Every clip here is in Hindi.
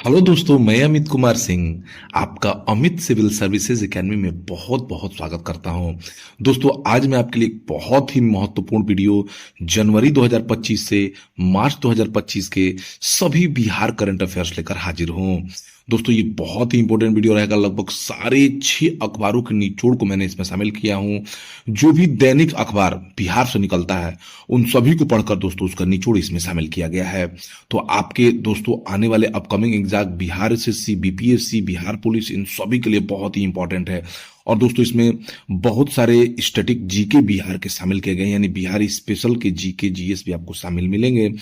हेलो दोस्तों, मैं अमित कुमार सिंह आपका अमित सिविल सर्विसेज एकेडमी में बहुत बहुत स्वागत करता हूं। दोस्तों, आज मैं आपके लिए एक बहुत ही महत्वपूर्ण वीडियो जनवरी 2025 से मार्च 2025 के सभी बिहार करंट अफेयर्स लेकर हाजिर हूं। दोस्तों, ये बहुत ही इंपॉर्टेंट वीडियो रहेगा। लगभग सारे 6 अखबारों के निचोड़ को मैंने इसमें शामिल किया हूं। जो भी दैनिक अखबार बिहार से निकलता है उन सभी को पढ़कर दोस्तों उसका निचोड़ इसमें शामिल किया गया है। तो आपके दोस्तों आने वाले upcoming exam Bihar SSC, BPSC, Bihar police, इन सभी के लिए बहुत ही इंपॉर्टेंट है। और दोस्तों इसमें बहुत सारे स्टैटिक जीके बिहार के शामिल किए गए, यानी बिहारी स्पेशल के जीके जीएस भी आपको शामिल मिलेंगे,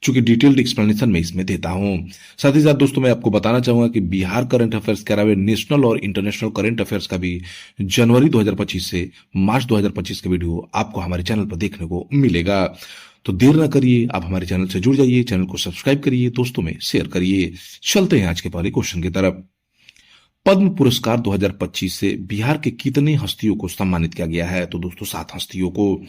चूंकि डिटेल्ड एक्सप्लेनेशन मैं इसमें देता हूं। साथ ही साथ दोस्तों मैं आपको बताना चाहूंगा कि बिहार करंट अफेयर्स के अलावा नेशनल और इंटरनेशनल करंट अफेयर्स का भी जनवरी 2025 से मार्च 2025 का वीडियो आपको हमारे चैनल पर देखने को मिलेगा। तो देर ना करिए, आप हमारे चैनल से जुड़ जाइए, चैनल को सब्सक्राइब करिए, दोस्तों में शेयर करिए। चलते हैं आज के पहले क्वेश्चन की तरफ। पद्म पुरस्कार 2025 से बिहार के कितने हस्तियों को सम्मानित किया गया है? तो दोस्तों 7 हस्तियों को।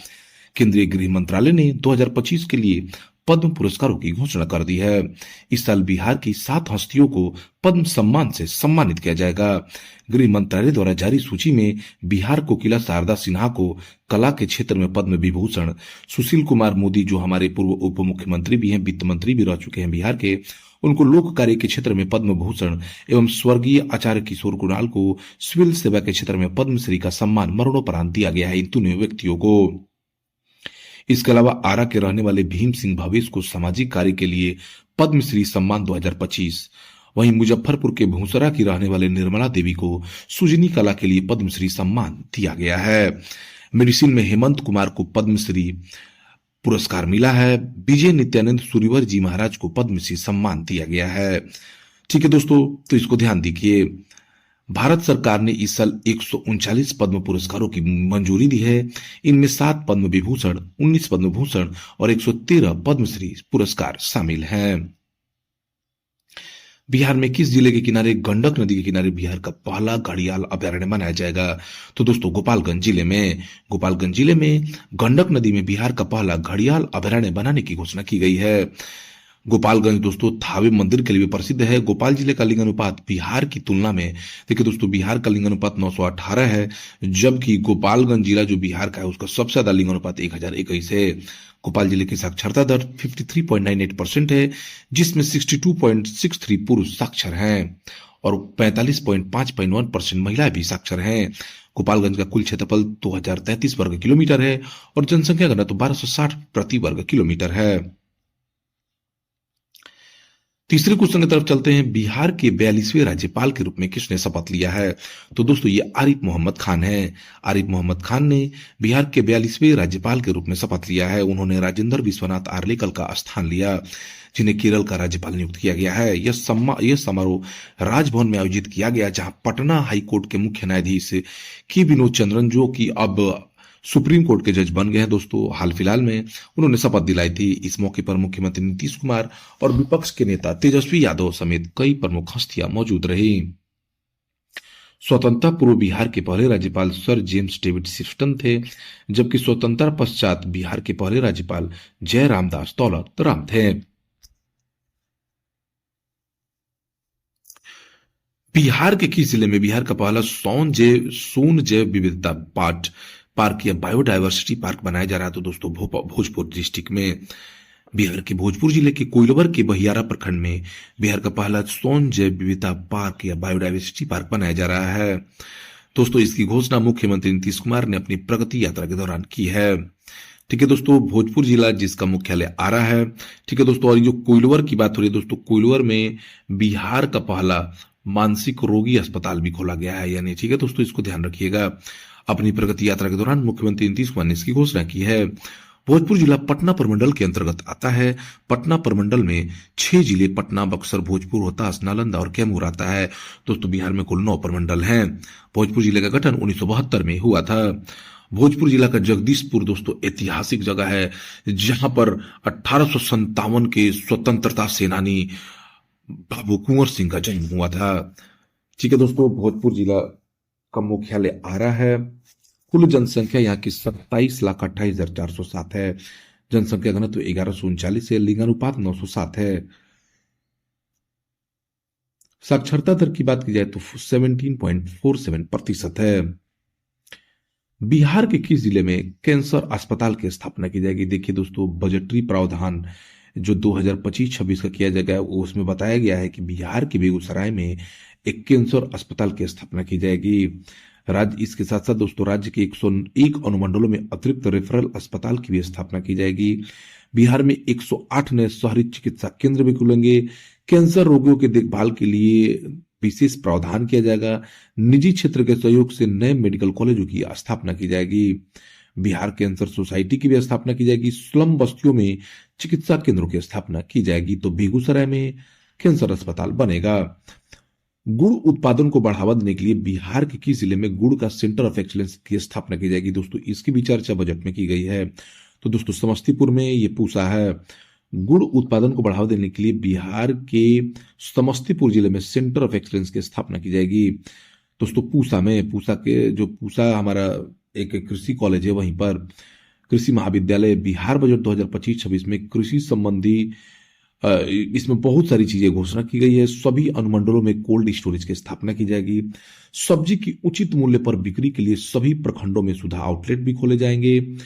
केंद्रीय गृह मंत्रालय ने 2025 के लिए पद्म पुरस्कारों की घोषणा कर दी है। इस साल बिहार की 7 हस्तियों को पद्म सम्मान से सम्मानित किया जाएगा। गृह मंत्रालय द्वारा जारी सूची में बिहार कोकिला शारदा सिन्हा को कला के क्षेत्र में पद्म विभूषण, सुशील कुमार मोदी जो हमारे पूर्व उप मुख्यमंत्री भी हैं, वित्त मंत्री भी रह चुके हैं बिहार के, उनको लोक कार्य के क्षेत्र में पद्म भूषण एवं स्वर्गीय आचार्य किशोर कुणाल को सिविल सेवा के क्षेत्र में पद्मश्री का सम्मान मरणोपरांत दिया गया है इन तीनों व्यक्तियों को। इसके अलावा आरा के रहने वाले भीम सिंह भवेश को सामाजिक कार्य के लिए पद्मश्री सम्मान 2025। वहीं मुजफ्फरपुर के भूसरा की रहने वाले निर्मला देवी को सुजनी कला के लिए पद्मश्री सम्मान दिया गया है। मेडिसिन में हेमंत कुमार को पद्मश्री पुरस्कार मिला है। विजय नित्यानंद सूर्यवर जी महाराज को पद्मश्री सम्मान दिया गया है। ठीक है दोस्तों, तो इसको ध्यान दीजिए। भारत सरकार ने इस साल 139 पद्म पुरस्कारों की मंजूरी दी है। इनमें 7 पद्म विभूषण, 19 पद्म भूषण और 113 पद्मश्री पुरस्कार शामिल हैं। बिहार में किस जिले के किनारे, गंडक नदी के किनारे बिहार का पहला घड़ियाल अभयारण्य बनाया जाएगा? तो दोस्तों गोपालगंज जिले में। गोपालगंज जिले में गंडक नदी में बिहार का पहला घड़ियाल अभयारण्य बनाने की घोषणा की गई है। गोपालगंज दोस्तों थावे मंदिर के लिए भी प्रसिद्ध है। गोपाल जिले का लिंगानुपात बिहार की तुलना में, देखिए दोस्तों, बिहार का लिंगानुपात 918 है, जबकि गोपालगंज जिला जो बिहार का है उसका सबसे ज्यादा लिंगानुपात 1021 है। गोपाल जिले की साक्षरता दर 53.98% है, जिसमें 62.63 पुरुष साक्षर हैं और 45.51% महिलाएं भी साक्षर हैं। गोपालगंज का कुल क्षेत्रफल 2033 वर्ग किलोमीटर है और जनसंख्या घनत्व तो 1260 प्रति वर्ग किलोमीटर है। तीसरे क्वेश्चन की तरफ चलते हैं। बिहार के 42वें राज्यपाल के रूप में किसने शपथ लिया है? तो दोस्तों ये आरिफ मोहम्मद खान है। आरिफ मोहम्मद खान ने बिहार के 42वें राज्यपाल के रूप में शपथ लिया है। उन्होंने राजेंद्र विश्वनाथ आर्लेकर का स्थान लिया, जिन्हें केरल का राज्यपाल नियुक्त किया गया है। यह समारोह राजभवन में आयोजित किया गया, जहां पटना हाईकोर्ट के मुख्य न्यायाधीश के विनोद चंद्रन, जो कि अब सुप्रीम कोर्ट के जज बन गए हैं दोस्तों हाल फिलहाल में, उन्होंने शपथ दिलाई थी। इस मौके पर मुख्यमंत्री नीतीश कुमार और विपक्ष के नेता तेजस्वी यादव समेत कई प्रमुख हस्तियां मौजूद रही। स्वतंत्रता पूर्व बिहार के पहले राज्यपाल सर जेम्स डेविड शिफ्टन थे, जबकि स्वतंत्रता पश्चात बिहार के पहले राज्यपाल जय रामदास दौलत राम थे। बिहार के किस जिले में बिहार का पहला सोन जैव विविधता पार्क या बायोडायवर्सिटी पार्क बनाया जा रहा है? तो दोस्तों भोजपुर डिस्ट्रिक्ट में, बिहार के भोजपुर जिले के कोइलवर के बहियारा प्रखंड में बिहार का पहला सोन जैव विविधता पार्क या बायोडायवर्सिटी पार्क बनाया जा रहा है। दोस्तों इसकी घोषणा मुख्यमंत्री नीतीश कुमार ने अपनी प्रगति यात्रा के दौरान की है। ठीक है दोस्तों, भोजपुर जिला जिसका मुख्यालय आरा है। ठीक है दोस्तों, और ये जो कोइलवर की बात हो रही है दोस्तों, कोइलवर में बिहार का पहला मानसिक रोगी अस्पताल भी खोला गया है, यानी ठीक है दोस्तों, इसको ध्यान रखिएगा। अपनी प्रगति यात्रा के दौरान मुख्यमंत्री नीतीश कुमार ने इसकी घोषणा की है। भोजपुर जिला पटना प्रमंडल के अंतर्गत आता है। पटना प्रमंडल में 6 जिले पटना, बक्सर, भोजपुर, रोहतास, नालंदा और कैमूर आता है। दोस्तों बिहार में कुल 9 प्रमंडल हैं। भोजपुर जिले का गठन 1972 में हुआ था। भोजपुर जिला का जगदीशपुर दोस्तों ऐतिहासिक जगह है, जहां पर 1857 के स्वतंत्रता सेनानी बाबू कुंवर सिंह का जन्म हुआ था। ठीक है दोस्तों, भोजपुर जिला का मुख्यालय आरा है। कुल जनसंख्या यहाँ की 27,28,407 है। जनसंख्या घनत्व 1139 है। लिंगानुपात 907 है। साक्षरता दर की बात की जाए तो 17.47% है। बिहार के किस जिले में कैंसर अस्पताल की स्थापना की जाएगी? देखिए दोस्तों, बजटरी प्रावधान जो 2025-26 का किया जाएगा वो उसमें बताया गया है कि बिहार के बेगूसराय में एक कैंसर अस्पताल की स्थापना की जाएगी। राज्य इसके साथ साथ दोस्तों राज्य के 101 अनुमंडलों में अतिरिक्त रेफरल अस्पताल की भी स्थापना की जाएगी। बिहार में 108 नए शहरी चिकित्सा केंद्र भी खुलेंगे। कैंसर रोगियों की देखभाल के लिए विशेष प्रावधान किया जाएगा। निजी क्षेत्र के सहयोग से नए मेडिकल कॉलेजों की स्थापना की जाएगी। बिहार कैंसर सोसाइटी की भी स्थापना की जाएगी। स्लम बस्तियों में चिकित्सा केंद्रों की स्थापना की जाएगी। तो बेगूसराय में कैंसर अस्पताल बनेगा। गुड़ उत्पादन को बढ़ावा देने के लिए बिहार के किस जिले में गुड़ का सेंटर ऑफ एक्सीलेंस की स्थापना की जाएगी? दोस्तों इसकी भी चर्चा बजट में की गई है। तो दोस्तों समस्तीपुर में ये पूछा है। गुड़ उत्पादन को बढ़ावा देने के लिए बिहार के समस्तीपुर जिले में सेंटर ऑफ एक्सीलेंस की स्थापना की जाएगी। दोस्तों पूसा हमारा एक कृषि कॉलेज है, वहीं पर कृषि महाविद्यालय बिहार बजट 2025-26 में कृषि संबंधी इसमें बहुत सारी चीजें घोषणा की गई है। सभी अनुमंडलों में कोल्ड स्टोरेज की स्थापना की जाएगी। सब्जी की उचित मूल्य पर बिक्री के लिए सभी प्रखंडों में सुधा आउटलेट भी खोले जाएंगे।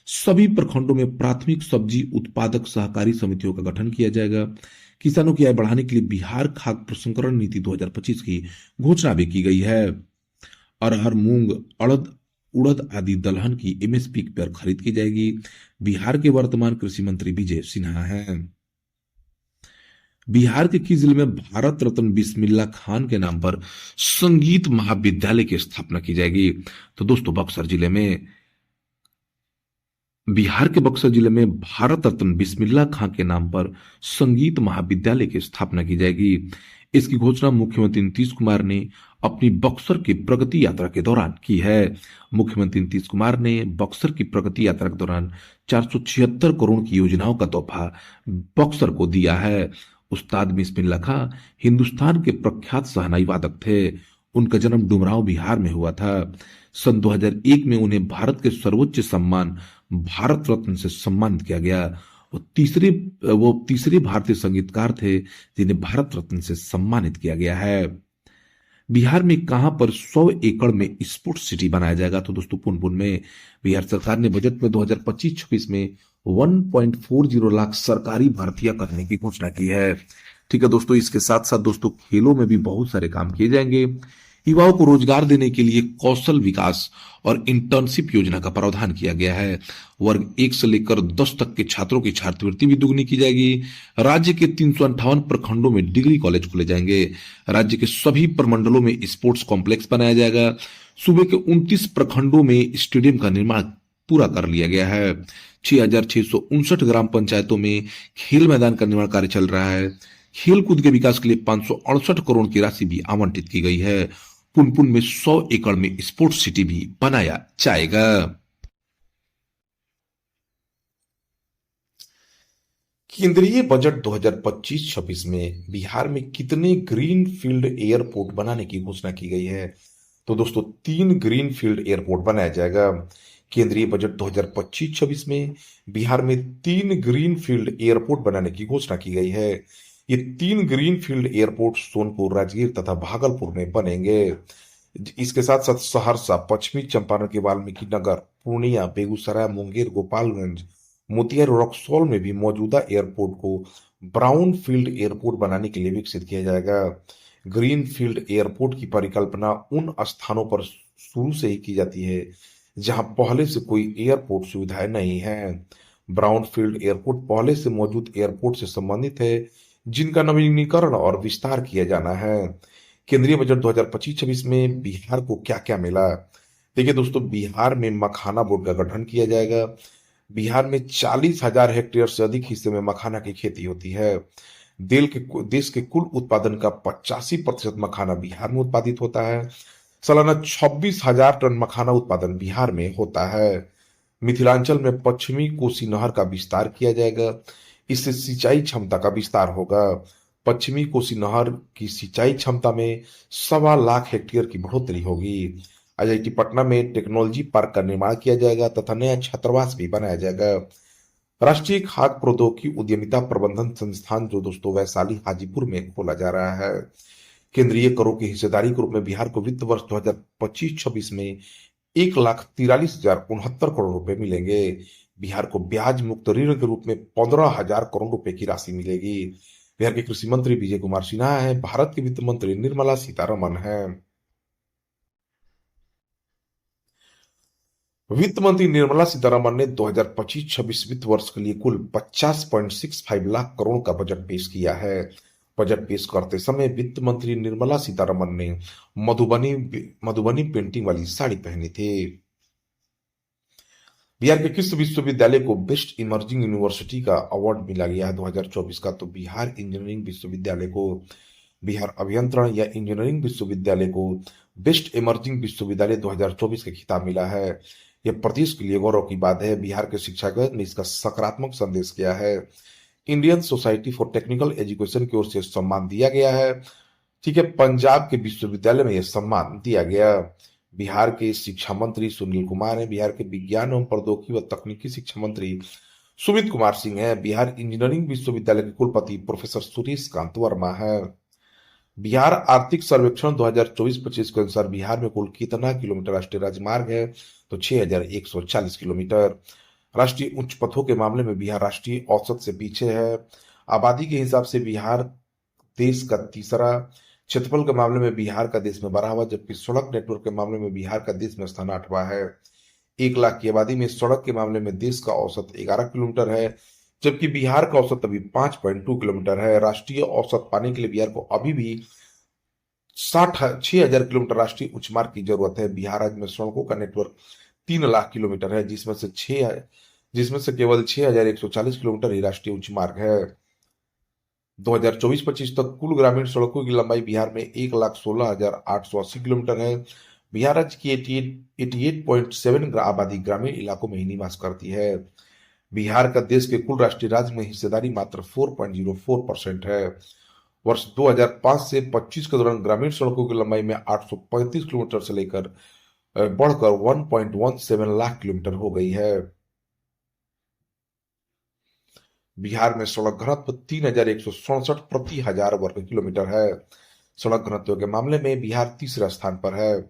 सभी प्रखंडों में प्राथमिक सब्जी उत्पादक सहकारी समितियों का गठन किया जाएगा। किसानों की आय बढ़ाने के लिए बिहार खाद्य प्रसंस्करण नीति 2025 की घोषणा भी की गई है। अरहर, मूंग, उड़द आदि दलहन की एमएसपी पर खरीद की जाएगी। बिहार के वर्तमान कृषि मंत्री विजय सिन्हा हैं। बिहार के किस जिले में भारत रत्न बिस्मिल्लाह खान के नाम पर संगीत महाविद्यालय की स्थापना की जाएगी? तो दोस्तों बक्सर जिले में, बिहार के बक्सर जिले में भारत रत्न बिस्मिल्लाह खान के नाम पर संगीत महाविद्यालय की स्थापना की जाएगी। इसकी घोषणा मुख्यमंत्री नीतीश कुमार ने अपनी बक्सर की प्रगति यात्रा के दौरान की है। मुख्यमंत्री नीतीश कुमार ने बक्सर की प्रगति यात्रा के दौरान 476 करोड़ की योजनाओं का तोहफा बक्सर को दिया है। उस्ताद बिस्मिल्लाह खां हिंदुस्तान के प्रख्यात शहनाई वादक थे। उनका जन्म डुमरांव बिहार में हुआ था। सन 2001 में उन्हें भारत के सर्वोच्च सम्मान भारत रत्न से सम्मानित किया गया। वो तीसरे भारतीय संगीतकार थे जिन्हें भारत रत्न से सम्मानित किया गया है। बिहार में कहां पर 100 एकड़ में स्पोर्ट्स सिटी बनाया जाएगा? तो दोस्तों पुनपुन में। बिहार सरकार ने बजट में 2025-26 में 1.40 लाख सरकारी भर्तियां करने की घोषणा की है। ठीक है दोस्तों, इसके साथ साथ दोस्तों खेलों में भी बहुत सारे काम किए जाएंगे। युवाओं को रोजगार देने के लिए कौशल विकास और इंटर्नशिप योजना का प्रावधान किया गया है। वर्ग 1 से लेकर 10 तक के छात्रों की छात्रवृत्ति भी दुगनी की जाएगी। राज्य के 358 प्रखंडों में डिग्री कॉलेज खोले जाएंगे। राज्य के सभी प्रमंडलों में स्पोर्ट्स कॉम्प्लेक्स बनाया जाएगा। सूबे के 29 प्रखंडों में स्टेडियम का निर्माण पूरा कर लिया गया है। 6,659 ग्राम पंचायतों में खेल मैदान का निर्माण कार्य चल रहा है। खेल कूद के विकास के लिए 568 करोड़ की राशि भी आवंटित की गई है। पुनपुन में 100 एकड़ में स्पोर्ट्स सिटी भी बनाया जाएगा। केंद्रीय बजट 2025-26 में बिहार में कितने ग्रीन फील्ड एयरपोर्ट बनाने की घोषणा की गई है? तो दोस्तों 3 ग्रीन फील्ड एयरपोर्ट बनाया जाएगा। केंद्रीय बजट 2025-26 में बिहार में 3 ग्रीन फील्ड एयरपोर्ट बनाने की घोषणा की गई है। ये 3 green field airport Sonpur, Rajgir तथा भागलपुर में बनेंगे। इसके साथ साथ सहरसा, पश्चिमी चंपारण के वाल्मीकि नगर, पूर्णिया, बेगूसराय, मुंगेर, गोपालगंज, मोतिहारी और रक्सौल में भी मौजूदा एयरपोर्ट को ब्राउन फील्ड एयरपोर्ट बनाने के लिए विकसित किया जाएगा। ग्रीन फील्ड एयरपोर्ट की परिकल्पना उन स्थानों पर शुरू से ही की जाती है जहां पहले से कोई एयरपोर्ट सुविधाएं नहीं है। ब्राउन फील्ड एयरपोर्ट पहले से मौजूद एयरपोर्ट से संबंधित है जिनका नवीनीकरण और विस्तार किया जाना है। केंद्रीय बजट 2025-26 में बिहार को क्या क्या मिला? देखिए दोस्तों, बिहार में मखाना बोर्ड का गठन किया जाएगा। बिहार में 40,000 हेक्टेयर से अधिक हिस्से में मखाना की खेती होती है। देश के कुल उत्पादन का 85% मखाना बिहार में उत्पादित होता है। सालाना 26,000 टन मखाना उत्पादन बिहार में होता है। मिथिलांचल में पश्चिमी कोसी नहर का विस्तार किया जाएगा। इससे सिंचाई क्षमता का विस्तार होगा। पश्चिमी कोसी नहर की सिंचाई क्षमता में 1.25 लाख हेक्टेयर की बढ़ोतरी होगी। आईआईटी पटना में टेक्नोलॉजी पार्क का निर्माण किया जाएगा तथा नया छात्रावास भी बनाया जाएगा। राष्ट्रीय खाद्य प्रौद्योगिकी उद्यमिता प्रबंधन संस्थान जो दोस्तों वैशाली हाजीपुर में खोला जा रहा है। केंद्रीय करों की हिस्सेदारी के रूप में बिहार को वित्त वर्ष 2025-26 में 1,43,069 करोड़ रुपए मिलेंगे। बिहार को ब्याज मुक्त ऋण के रूप में 15,000 करोड़ रुपए की राशि मिलेगी। बिहार के कृषि मंत्री विजय कुमार सिन्हा है। भारत के वित्त मंत्री निर्मला सीतारमण है। वित्त मंत्री निर्मला सीतारमण ने 2025-26 वित्त वर्ष के लिए कुल 50.65 लाख करोड़ का बजट पेश किया है। बजट पेश करते समय वित्त मंत्री निर्मला सीतारमण ने मधुबनी मधुबनी पेंटिंग वाली साड़ी पहनी थी। बिहार के किस विश्वविद्यालय को बेस्ट इमर्जिंग यूनिवर्सिटी का अवार्ड मिला गया है 2024 का? तो बिहार इंजीनियरिंग विश्वविद्यालय को, बिहार अभियंत्रण या इंजीनियरिंग विश्वविद्यालय को बेस्ट इमर्जिंग विश्वविद्यालय 2024 का खिताब मिला है। यह प्रदेश के लिए गौरव की बात है। बिहार के शिक्षाविद ने इसका सकारात्मक संदेश किया है। Indian society for technical education की ओर से सम्मान दिया गया है। ठीक है, पंजाब के विश्वविद्यालय में यह सम्मान दिया गया। बिहार के शिक्षा मंत्री सुनील कुमार है। बिहार के विज्ञान एवं प्रौद्योगिकी व तकनीकी शिक्षा मंत्री सुमित कुमार सिंह है। बिहार इंजीनियरिंग विश्वविद्यालय के कुलपति प्रोफेसर सुरेश कांत वर्मा है। बिहार आर्थिक सर्वेक्षण 2024-25 के अनुसार बिहार में कुल कितना किलोमीटर राष्ट्रीय राजमार्ग है? तो 6,140 किलोमीटर। राष्ट्रीय उच्च पथों के मामले में बिहार राष्ट्रीय औसत से पीछे है। आबादी के हिसाब से बिहार देश का तीसरा, क्षेत्रफल के मामले में बिहार का देश में 12वां, जबकि सड़क नेटवर्क के मामले में बिहार का देश में स्थान 8वां है। 1 लाख की आबादी में सड़क के मामले में देश का औसत 11 किलोमीटर है, जबकि बिहार का औसत अभी 5.2 किलोमीटर है। राष्ट्रीय औसत पाने के लिए बिहार को अभी भी 6,000 किलोमीटर राष्ट्रीय उच्च मार्ग की जरूरत है। बिहार राज्य में सड़कों का नेटवर्क 3 लाख किलोमीटर है, जिसमें से केवल 6,140 किलोमीटर ही राष्ट्रीय उच्च मार्ग है। 2024-25 तक कुल ग्रामीण सड़कों की लंबाई बिहार में 1,16,880 किलोमीटर है। बिहार राज्य की 88.7 आबादी ग्रामीण इलाकों में ही निवास करती है। बिहार का देश के कुल राष्ट्रीय राज्य में हिस्सेदारी मात्र 4.04% है। वर्ष 2005 से 25 के दौरान ग्रामीण सड़कों की लंबाई में 835 किलोमीटर से लेकर बढ़कर 1.17 लाख किलोमीटर हो गई है। बिहार में सड़क घनत्व 3,167 प्रति हजार वर्ग किलोमीटर है। सड़क घनत्व के मामले में बिहार तीसरा स्थान पर है।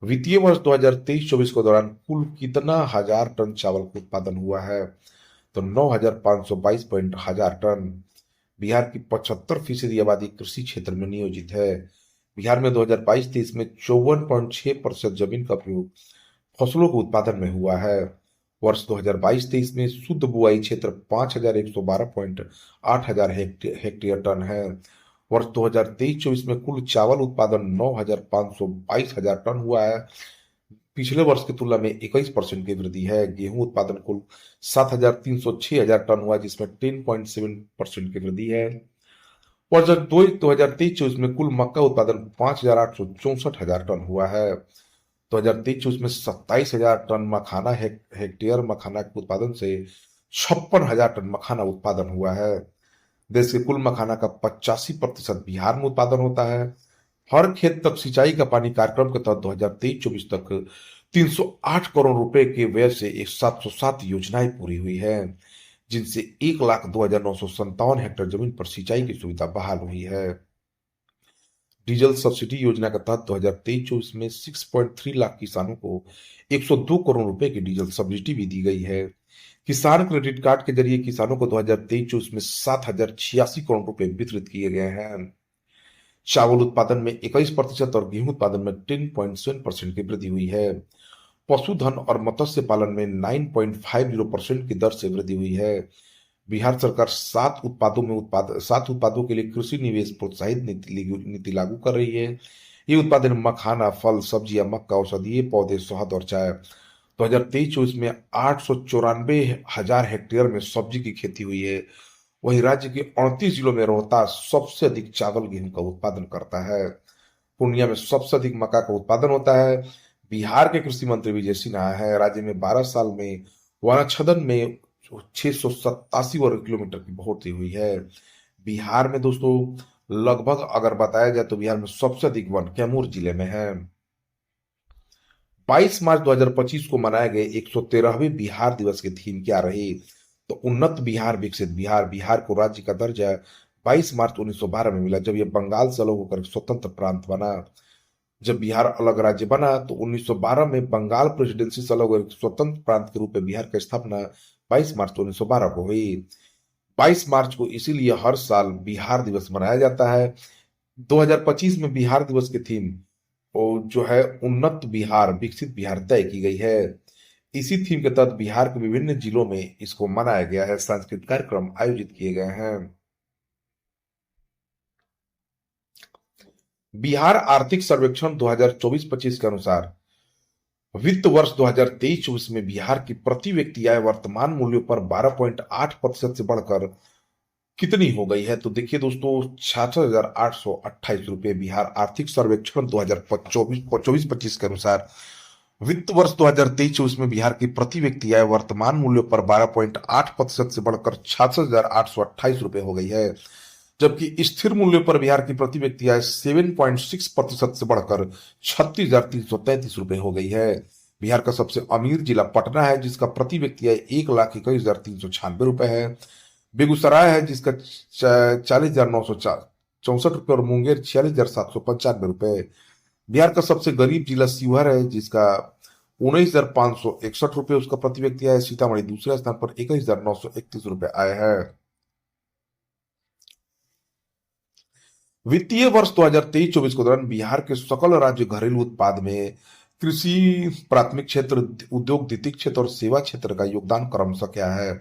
वित्तीय वर्ष 2023-24 के दौरान कुल कितना हजार टन चावल का उत्पादन हुआ है? तो 9,522 हजार टन। बिहार की 75% आबादी कृषि क्षेत्र में नियोजित है। बिहार में 2022-23 में 54.6% जमीन का उपयोग फसलों के उत्पादन में हुआ है। वर्ष 2022-23 में शुद्ध बुआई क्षेत्र 5,112.8 हजार हेक्टेयर टन है। वर्ष 2023-24 में कुल चावल उत्पादन 9,522 हजार टन हुआ है। पिछले वर्ष की तुलना में 21% की वृद्धि है। गेहूं उत्पादन कुल 7,306 हजार टन हुआ, जिसमें 10.7% की वृद्धि है। वर्ष 2023-24 में कुल मक्का उत्पादन 5,864 हजार टन हुआ है। 2023-24 में 27 हजार टन मखाना हेक्टेयर मखाना के उत्पादन से 56 हजार टन मखाना उत्पादन हुआ है। देश के कुल मखाना का 85% बिहार में उत्पादन होता है। हर खेत तक सिंचाई का पानी कार्यक्रम के तहत 2023-24 तक 308 करोड़ रुपए के व्यय से 707 योजनाएं पूरी हुई है, जिनसे 1,02,957 हेक्टेयर जमीन पर सिंचाई की सुविधा बहाल हुई है। डीजल सब्सिडी योजना के तहत 2023-24 में 6.3 लाख किसानों को 102 करोड़ रुपए की डीजल सब्सिडी भी दी गई है। किसान क्रेडिट कार्ड के जरिए किसानों को 2023-24 में 7,086 करोड़ रुपए वितरित किए गए हैं। चावल उत्पादन में 21% और गेहूं उत्पादन में 10.7% की वृद्धि हुई है। पशुधन और मत्स्य पालन में 9.50% की दर से वृद्धि हुई है। बिहार सरकार 7 उत्पादों के लिए कृषि निवेश प्रोत्साहित नीति लागू कर रही है। ये उत्पादन मखाना, फल, सब्जियां, मक्का, औषधीय पौधे, शहद और चाय। 2023-24 में 894 हजार हेक्टेयर में सब्जी की खेती हुई है। वहीं राज्य के 38 जिलों में रोहतास सबसे अधिक चावल गेहूं का उत्पादन करता है। पूर्णिया में सबसे अधिक मक्का का उत्पादन होता है। बिहार के कृषि मंत्री विजय सिन्हा है। राज्य में 12 साल में वनाच्छेदन में 687 वर्ग किलोमीटर की बढ़ोतरी हुई है। बिहार में दोस्तों लगभग अगर बताया जाए तो बिहार में सबसे अधिक वन कैमूर जिले में है। 22 मार्च 2025 को मनाए गए 113वें बिहार दिवस की थीम क्या रही? तो उन्नत बिहार, विकसित बिहार। बिहार को राज्य का दर्जा 22 मार्च 1912 में मिला, जब यह बंगाल से अलग होकर एक स्वतंत्र प्रांत बना। जब बिहार अलग राज्य बना तो 1912 में बंगाल प्रेसिडेंसी से अलग होकर एक स्वतंत्र प्रांत के रूप में बिहार की स्थापना 22 मार्च 1912 को हुई। 22 मार्च को इसीलिए हर साल बिहार दिवस मनाया जाता है। 2025 में बिहार दिवस की थीम और जो है उन्नत बिहार विकसित बिहार तय की गई है। इसी थीम के तहत बिहार के विभिन्न जिलों में इसको मनाया गया है, सांस्कृतिक कार्यक्रम आयोजित किए गए हैं। बिहार आर्थिक सर्वेक्षण 2024-25 के अनुसार वित्त वर्ष 2023-24 में बिहार की प्रति व्यक्ति आय वर्तमान मूल्यों पर 12.8% से बढ़कर कितनी हो गई है? तो देखिए दोस्तों, 66,828 रुपए। बिहार आर्थिक सर्वेक्षण 2024-25 के अनुसार वित्त वर्ष 2023-24 में बिहार की प्रति व्यक्ति आय वर्तमान मूल्यों पर 12.8% से बढ़कर 66,828 रुपए हो गई है, जबकि स्थिर मूल्यों पर बिहार की प्रति व्यक्ति आय 7.6% से बढ़कर 36,333 रुपए हो गई है। बिहार का सबसे अमीर जिला पटना है, जिसका प्रति व्यक्ति आय 1,21,396 रुपए है। बेगूसराय है, जिसका 40,964 रुपए, और मुंगेर 46,795 रुपए। बिहार का सबसे गरीब जिला शिवहर है, जिसका 19,561 रुपए उसका प्रति व्यक्ति आय। सीतामढ़ी दूसरे स्थान पर 21,931 रुपए आय है। वित्तीय वर्ष 2023-24 के दौरान बिहार के सकल राज्य घरेलू उत्पाद में कृषि, प्राथमिक क्षेत्र, उद्योग, द्वितीयक क्षेत्र और सेवा क्षेत्र का योगदान क्रमशः क्या है?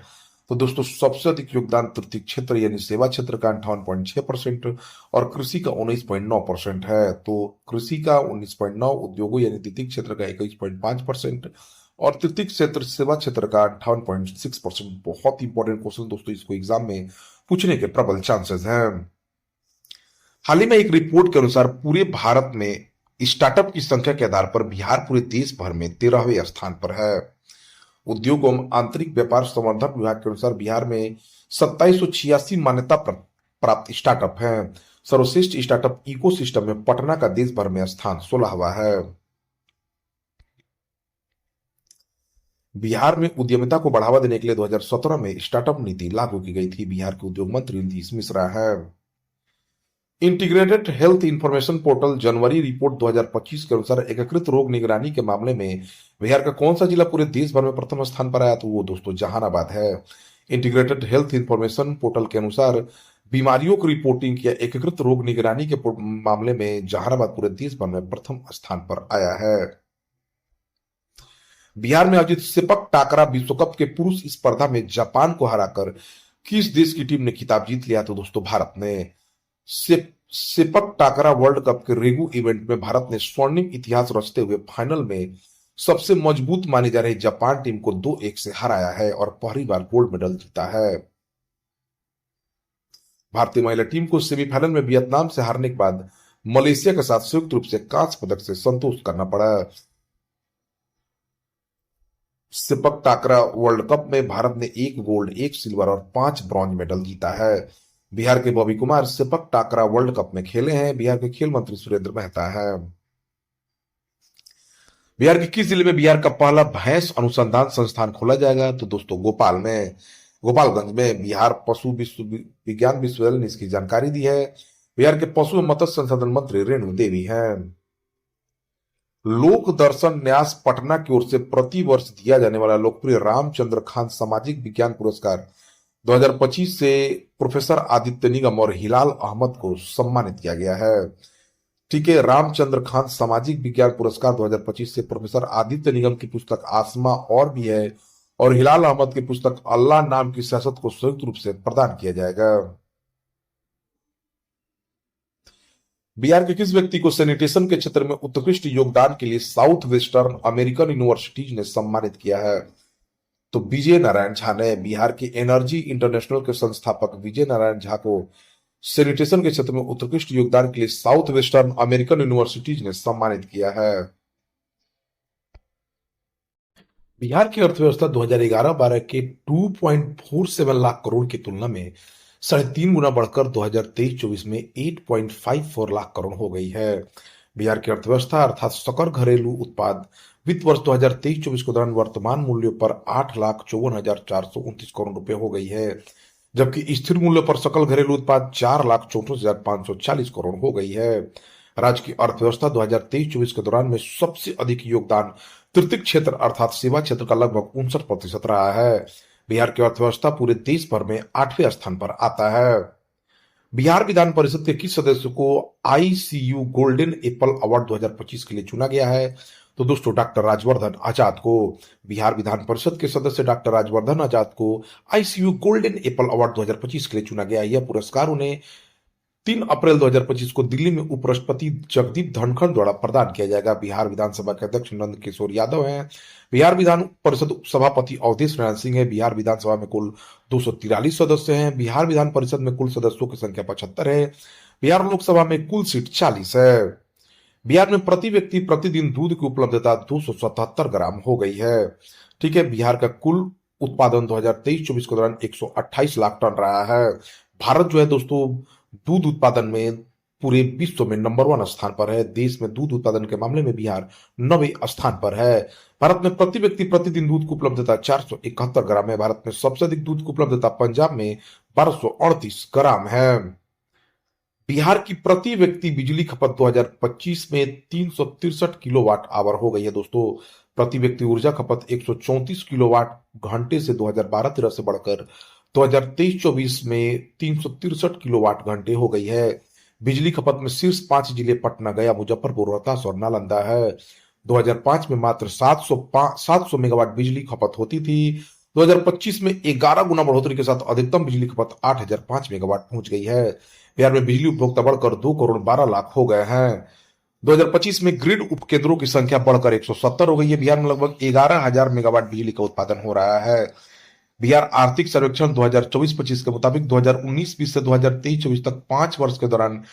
तो दोस्तों, सबसे अधिक योगदान तृतीय क्षेत्र यानी सेवा क्षेत्र का 58.6% और कृषि का 19.9% है। तो कृषि का 19.9%, उद्योगों यानी द्वितीय क्षेत्र का 21.5% और तृतीय क्षेत्र सेवा क्षेत्र का 58.6%। बहुत इंपॉर्टेंट क्वेश्चन दोस्तों, इसको एग्जाम में पूछने के प्रबल चांसेस हैं। हाल ही में एक रिपोर्ट के अनुसार पूरे भारत में स्टार्टअप की संख्या के आधार पर बिहार पूरे देश भर में 13वें स्थान पर है। उद्योग एवं आंतरिक व्यापार संवर्धन विभाग के अनुसार बिहार में 2786 मान्यता प्राप्त स्टार्टअप हैं। सर्वश्रेष्ठ स्टार्टअप इकोसिस्टम में पटना का देश भर में स्थान 16वां है। बिहार में उद्यमिता को बढ़ावा देने के लिए 2017 में स्टार्टअप नीति लागू की गई थी। बिहार के उद्योग मंत्री नीतीश मिश्रा है। इंटीग्रेटेड हेल्थ इंफॉर्मेशन पोर्टल जनवरी रिपोर्ट 2025 के अनुसार एकीकृत रोग निगरानी के मामले में बिहार का कौन सा जिला पूरे देश भर में प्रथम स्थान पर आया? तो वो दोस्तों जहानाबाद है। इंटीग्रेटेड हेल्थ इंफॉर्मेशन पोर्टल के अनुसार बीमारियों की रिपोर्टिंग या एकीकृत रोग निगरानी के मामले में जहानाबाद पूरे देश भर में प्रथम स्थान पर आया है। बिहार में आयोजित सेपक टाकरा विश्व कप के पुरुष स्पर्धा में जापान को हराकर किस देश की टीम ने खिताब जीत लिया? तो दोस्तों भारत ने। सेपक टाकरा वर्ल्ड कप के रेगू इवेंट में भारत ने स्वर्णिम इतिहास रचते हुए फाइनल में सबसे मजबूत मानी जा रही जापान टीम को 2-1 से हराया है और पहली बार गोल्ड मेडल जीता है। भारतीय महिला टीम को सेमीफाइनल में वियतनाम से हारने के बाद मलेशिया के साथ संयुक्त रूप से कांस्य पदक से संतोष करना पड़ा। सेपक टाकरा वर्ल्ड कप में भारत ने 1 गोल्ड, 1 सिल्वर और 5 ब्रॉन्ज मेडल जीता है। बिहार के Bobby Kumar sepak takraw world cup में खेले हैं। बिहार के खेल मंत्री सुरेंद्र मेहता है। बिहार के किस जिले में बिहार का पहला भैंस अनुसंधान संस्थान खोला जाएगा? तो दोस्तों गोपालगंज में बिहार पशु विज्ञान विश्वविद्यालय ने इसकी जानकारी दी है। बिहार के पशु एवं मत्स्य संसाधन मंत्री रेणु देवी हैं। लोक दर्शन न्यास पटना की ओर से प्रति वर्ष दिया जाने वाला लोकप्रिय रामचंद्र खान सामाजिक विज्ञान पुरस्कार 2025 से प्रोफेसर आदित्य निगम और हिलाल अहमद को सम्मानित किया गया है। ठीक है, रामचंद्र खान सामाजिक विज्ञान पुरस्कार 2025 से प्रोफेसर आदित्य निगम की पुस्तक आसमा और भी है और हिलाल अहमद की पुस्तक अल्लाह नाम की सियासत को संयुक्त रूप से प्रदान किया जाएगा। बिहार के किस व्यक्ति को सैनिटेशन के क्षेत्र में उत्कृष्ट योगदान के लिए साउथ वेस्टर्न अमेरिकन यूनिवर्सिटीज ने सम्मानित किया है? तो विजय नारायण झा ने। बिहार की एनर्जी इंटरनेशनल के संस्थापक विजय नारायण झा को सैनिटेशन के क्षेत्र में उत्कृष्ट योगदान के लिए साउथ वेस्टर्न अमेरिकन यूनिवर्सिटीज ने सम्मानित किया है। बिहार की अर्थव्यवस्था 2011-12 के 2.47 लाख करोड़ की तुलना में 3.5 गुना बढ़कर 2023-24 में 8.54 लाख करोड़ हो गई है। बिहार की अर्थव्यवस्था अर्थात सकल घरेलू उत्पाद वित्त वर्ष 2023-24 के दौरान वर्तमान मूल्यों पर 8,54,429 करोड़ रुपए हो गई है। जबकि स्थिर मूल्य पर सकल घरेलू उत्पाद 4,64,540 करोड़ हो गई है। राज्य की अर्थव्यवस्था 2023-24 के दौरान में सबसे अधिक योगदान तृतीय क्षेत्र अर्थात सेवा क्षेत्र का लगभग 59% रहा है। बिहार की अर्थव्यवस्था पूरे देश भर में 8वें स्थान पर आता है। बिहार विधान परिषद के किस सदस्य को आईसीयू गोल्डन एप्पल अवार्ड 2025 के लिए चुना गया है? तो दोस्तों डॉक्टर राजवर्धन आजाद को। बिहार विधान परिषद के सदस्य डॉक्टर राजवर्धन आजाद को आईसीयू गोल्डन एप्पल अवार्ड 2025 के लिए चुना गया। यह पुरस्कार उन्हें 3 अप्रैल 2025 को दिल्ली में उपराष्ट्रपति जगदीप धनखड़ द्वारा प्रदान किया जाएगा। बिहार विधानसभा के अध्यक्ष नंद किशोर यादव हैं। बिहार विधान परिषद सभापति अवधेश नारायण सिंह है। बिहार विधानसभा में कुल 243 सदस्य हैं। बिहार विधान परिषद में कुल सदस्यों की संख्या 75 है। बिहार लोकसभा में कुल सीट 40 है। बिहार में प्रति व्यक्ति प्रतिदिन दूध की उपलब्धता 277 ग्राम हो गई है। ठीक है, बिहार का कुल उत्पादन 2023-24 के दौरान 128 लाख टन रहा है। भारत जो है दोस्तों दूध उत्पादन में पूरे विश्व में नंबर 1 स्थान पर है। देश में दूध उत्पादन के मामले में बिहार 9वें स्थान पर है। भारत में प्रति व्यक्ति प्रतिदिन दूध की उपलब्धता 471 ग्राम है। भारत में सबसे अधिक दूध की उपलब्धता पंजाब में 1238 ग्राम है। बिहार की प्रति व्यक्ति बिजली खपत 2025 में 363 किलोवाट आवर हो गई है दोस्तों। प्रति व्यक्ति ऊर्जा खपत 134 किलोवाट घंटे से 2012-13 से बढ़कर 2023-24 में 363 किलोवाट घंटे हो गई है। बिजली खपत में शीर्ष 5 जिले पटना, गया, मुजफ्फरपुर, रोहतास और नालंदा है। 2005 में मात्र 700 मेगावाट बिजली खपत होती थी। 2025 में 11 गुना बढ़ोतरी के साथ अधिकतम बिजली खपत 8,005 मेगावाट पहुंच गई है। बिहार में बिजली उपभोक्ता बढ़कर 2 करोड़ 12 लाख हो गए हैं। 2025 में ग्रिड उपकेंद्रों की संख्या बढ़कर 170 हो गई है। बिहार में लगभग 11,000 मेगावाट बिजली का उत्पादन हो रहा है। बिहार आर्थिक सर्वेक्षण 2024-25 के मुताबिक 2019-20 से 2023-24 तक 5 वर्ष के दौरान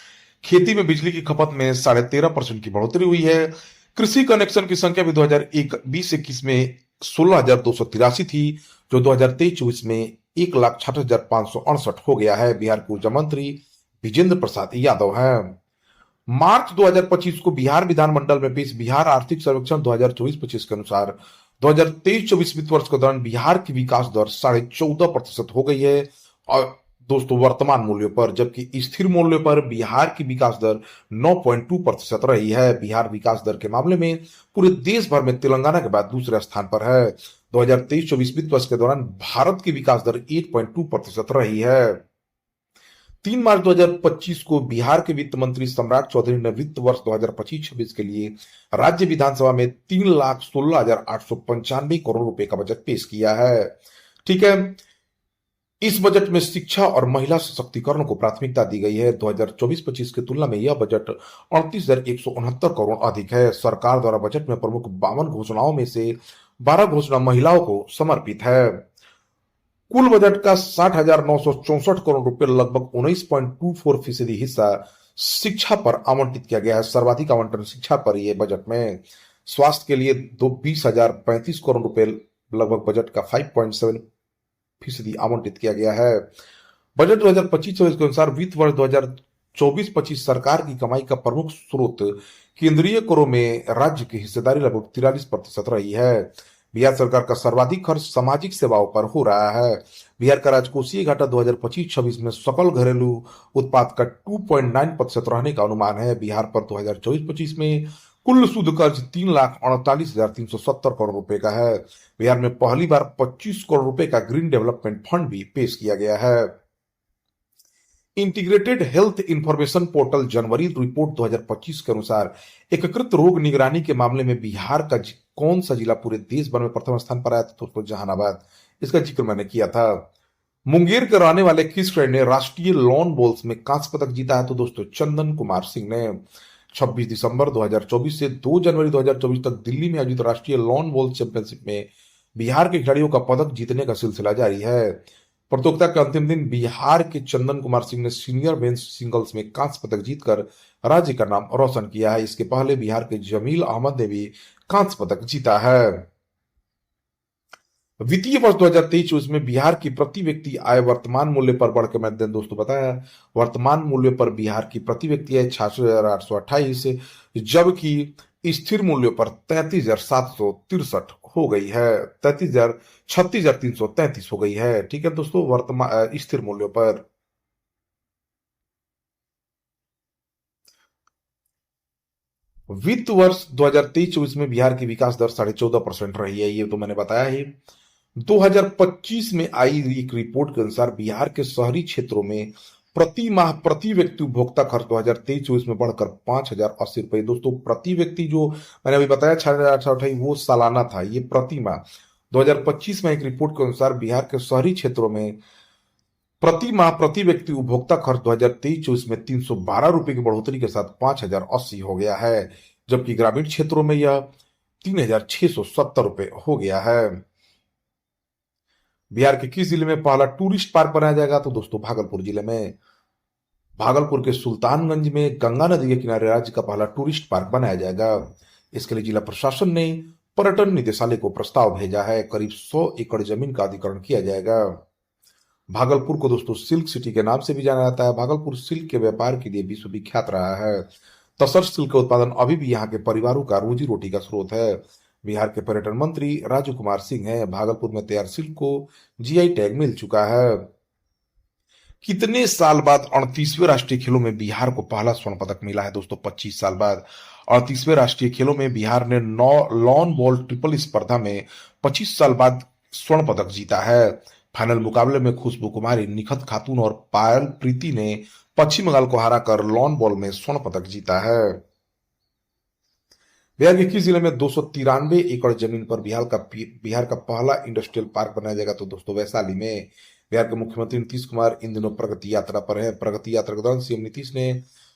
खेती में बिजली की खपत में 13.5% की बढ़ोतरी हुई है। कृषि कनेक्शन की संख्या भी 2020-21 में 16,283 थी, जो 2023-24 में 1,66,568 हो गया है। बिहार के ऊर्जा मंत्री विजेंद्र प्रसाद यादव हैं। मार्च 2025 को बिहार विधानमंडल में पेश बिहार आर्थिक सर्वेक्षण 2024-25 के अनुसार 2023-24 वित्त वर्ष के दौरान बिहार की विकास दर 14.5% हो गई है और दोस्तों वर्तमान मूल्यों पर, जबकि स्थिर मूल्य पर बिहार की विकास दर 9.2% रही है। बिहार विकास दर के मामले में पूरे देश भर में तेलंगाना के बाद दूसरे स्थान पर है। 2023-24 वित्त वर्ष के दौरान भारत की विकास दर 8.2% रही है। 3 मार्च 2025 को बिहार के वित्त मंत्री सम्राट चौधरी ने वित्त वर्ष 2025-26 के लिए राज्य विधानसभा में 3,16,895 करोड़ रुपए का बजट पेश किया है। ठीक है, इस बजट में शिक्षा और महिला सशक्तिकरण को प्राथमिकता दी गई है। 2024-25 की तुलना में यह बजट 38,169 करोड़ अधिक है। सरकार द्वारा बजट में प्रमुख 52 घोषणाओं में से 12 घोषणा महिलाओं को समर्पित है। कुल बजट का 60,964 करोड़ रुपए लगभग 19.24% हिस्सा शिक्षा पर आवंटित किया गया है। सर्वाधिक आवंटन शिक्षा पर यह बजट में। स्वास्थ्य के लिए 20,035 करोड़ रुपए लगभग बजट का 5.7% आवंटित किया गया है। बजट 2025-26 के अनुसार वित्त वर्ष 2024-25 सरकार की कमाई का प्रमुख स्रोत केंद्रीय करों में राज्य की हिस्सेदारी लगभग 43% रही है। बिहार सरकार का सर्वाधिक खर्च सामाजिक सेवाओं पर हो रहा है। बिहार का राजकोषीय घाटा 2025-26 में सकल घरेलू उत्पाद का 2.9% रहने का अनुमान है। बिहार पर 2024-25 में कुल शुद्ध कर्ज 3,48,370 करोड़ रुपए का है। बिहार में पहली बार 25 करोड़ रुपए का ग्रीन डेवलपमेंट फंड भी पेश किया गया है। इंटीग्रेटेड हेल्थ इंफॉर्मेशन पोर्टल जनवरी रिपोर्ट 2025 के अनुसार एकीकृत रोग निगरानी के मामले में बिहार का कौन सा जिला पूरे देश भर में प्रथम स्थान पर आया था? दोस्तों जहानाबाद। इसका जिक्र मैंने किया था। मुंगेर के रहने वाले किस खिलाड़ी ने राष्ट्रीय लॉन बॉल्स में कांस्य पदक जीता है? तो दोस्तों चंदन कुमार सिंह ने। 26 दिसंबर 2024 से 2 जनवरी 2024 तक दिल्ली में आयोजित राष्ट्रीय लॉन बॉल्स चैंपियनशिप में बिहार के खिलाड़ियों का पदक जीतने का सिलसिला जारी है। प्रतियोगिता के अंतिम दिन बिहार के चंदन कुमार सिंह ने सीनियर मेंस सिंगल्स में कांस्य पदक जीतकर राज्य का नाम रोशन किया है। इसके पहले बिहार के जमील अहमद ने भी कांस्य पदक जीता है। वित्तीय वर्ष 2023 में बिहार की प्रति व्यक्ति आय वर्तमान मूल्य पर बढ़कर, मैंने दोस्तों बताया, वर्तमान मूल्य पर बिहार की प्रति व्यक्ति आय 66,828, जबकि स्थिर मूल्य पर 33,763 हो गई है। 36,333 हो गई है। ठीक है दोस्तों, वर्तमान स्थिर मूल्यों पर। वित्त वर्ष 2023-24 में बिहार की विकास दर 14.5% रही है, ये तो मैंने बताया ही। 2025 में आई एक रिपोर्ट के अनुसार बिहार के शहरी क्षेत्रों में प्रति माह प्रति व्यक्ति उपभोक्ता खर्च 2023-24 में बढ़कर 5,080 रुपए। दोस्तों प्रति व्यक्ति जो मैंने अभी बताया 6,828, वो सालाना था, ये प्रति माह। 2025 में एक रिपोर्ट के अनुसार बिहार के शहरी क्षेत्रों में प्रति माह प्रति व्यक्ति उपभोक्ता खर्च 2023-24 में 312 रुपए की बढ़ोतरी के साथ 5,080 हो गया है, जबकि ग्रामीण क्षेत्रों में यह 3,670 रुपए हो गया है। बिहार के किस जिले में पहला टूरिस्ट पार्क बनाया जाएगा? तो दोस्तों भागलपुर जिले में। भागलपुर के सुल्तानगंज में गंगा नदी के किनारे राज्य का पहला टूरिस्ट पार्क बनाया जाएगा। इसके लिए जिला प्रशासन ने पर्यटन निदेशालय को प्रस्ताव भेजा है। करीब 100 एकड़ जमीन का अधिग्रहण किया जाएगा। भागलपुर को दोस्तों सिल्क सिटी के नाम से भी जाना जाता है। भागलपुर सिल्क के व्यापार के लिए विश्वविख्यात रहा है। तसर सिल्क का उत्पादन अभी भी यहाँ के परिवारों का रोजी रोटी का स्रोत है। बिहार के पर्यटन मंत्री राजू कुमार सिंह हैं। भागलपुर में तैयार सिल्क को जीआई टैग मिल चुका है। कितने साल बाद 38वें राष्ट्रीय खेलों में बिहार को पहला स्वर्ण पदक मिला है? दोस्तों 25 साल बाद 38वें राष्ट्रीय खेलों में बिहार ने 9 लॉन बॉल ट्रिपल स्पर्धा में 25 साल बाद स्वर्ण पदक जीता है। फाइनल मुकाबले में खुशबू कुमारी, निखत खातून और पायल प्रीति ने पश्चिम बंगाल को हराकर लॉन बॉल में स्वर्ण पदक जीता है। बिहार के किस जिले में 293 एकड़ जमीन पर बिहार का पहला इंडस्ट्रियल पार्क बनाया जाएगा? तो दोस्तों वैशाली में। बिहार के मुख्यमंत्री नीतीश कुमार इन दिनों प्रगति यात्रा पर हैं। प्रगति यात्रा के दौरान सीएम नीतीश ने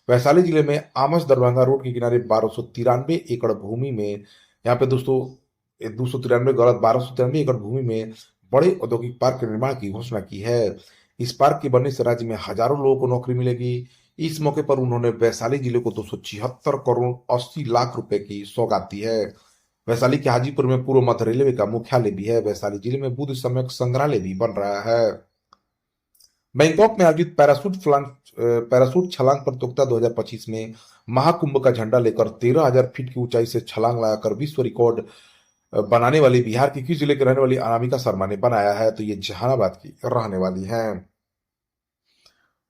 वैशाली जिले में आमस दरभंगा रोड के किनारे 1293 एकड़ भूमि में, यहाँ पे दोस्तों 293 गलत, 1293 एकड़ भूमि में बड़े औद्योगिक पार्क के निर्माण की घोषणा की है। इस पार्क के बनने से राज्य में हजारों लोगों को नौकरी मिलेगी। इस मौके पर उन्होंने वैशाली जिले को 276 करोड़ 80 लाख रुपए की सौगात दी है। वैशाली के हाजीपुर में पूर्व मध्य रेलवे का मुख्यालय भी है। वैशाली जिले में बुद्ध सम्यक संग्रहालय भी बन रहा है। बैंकॉक में आयोजित पैरासूट छलांग प्रतियोगिता 2025 में महाकुंभ का झंडा लेकर 13,000 फीट की ऊंचाई से छलांग लगाकर विश्व रिकॉर्ड बनाने वाली बिहार के किस जिले के रहने वाली अनामिका शर्मा ने बनाया है? तो ये जहानाबाद की रहने वाली हैं।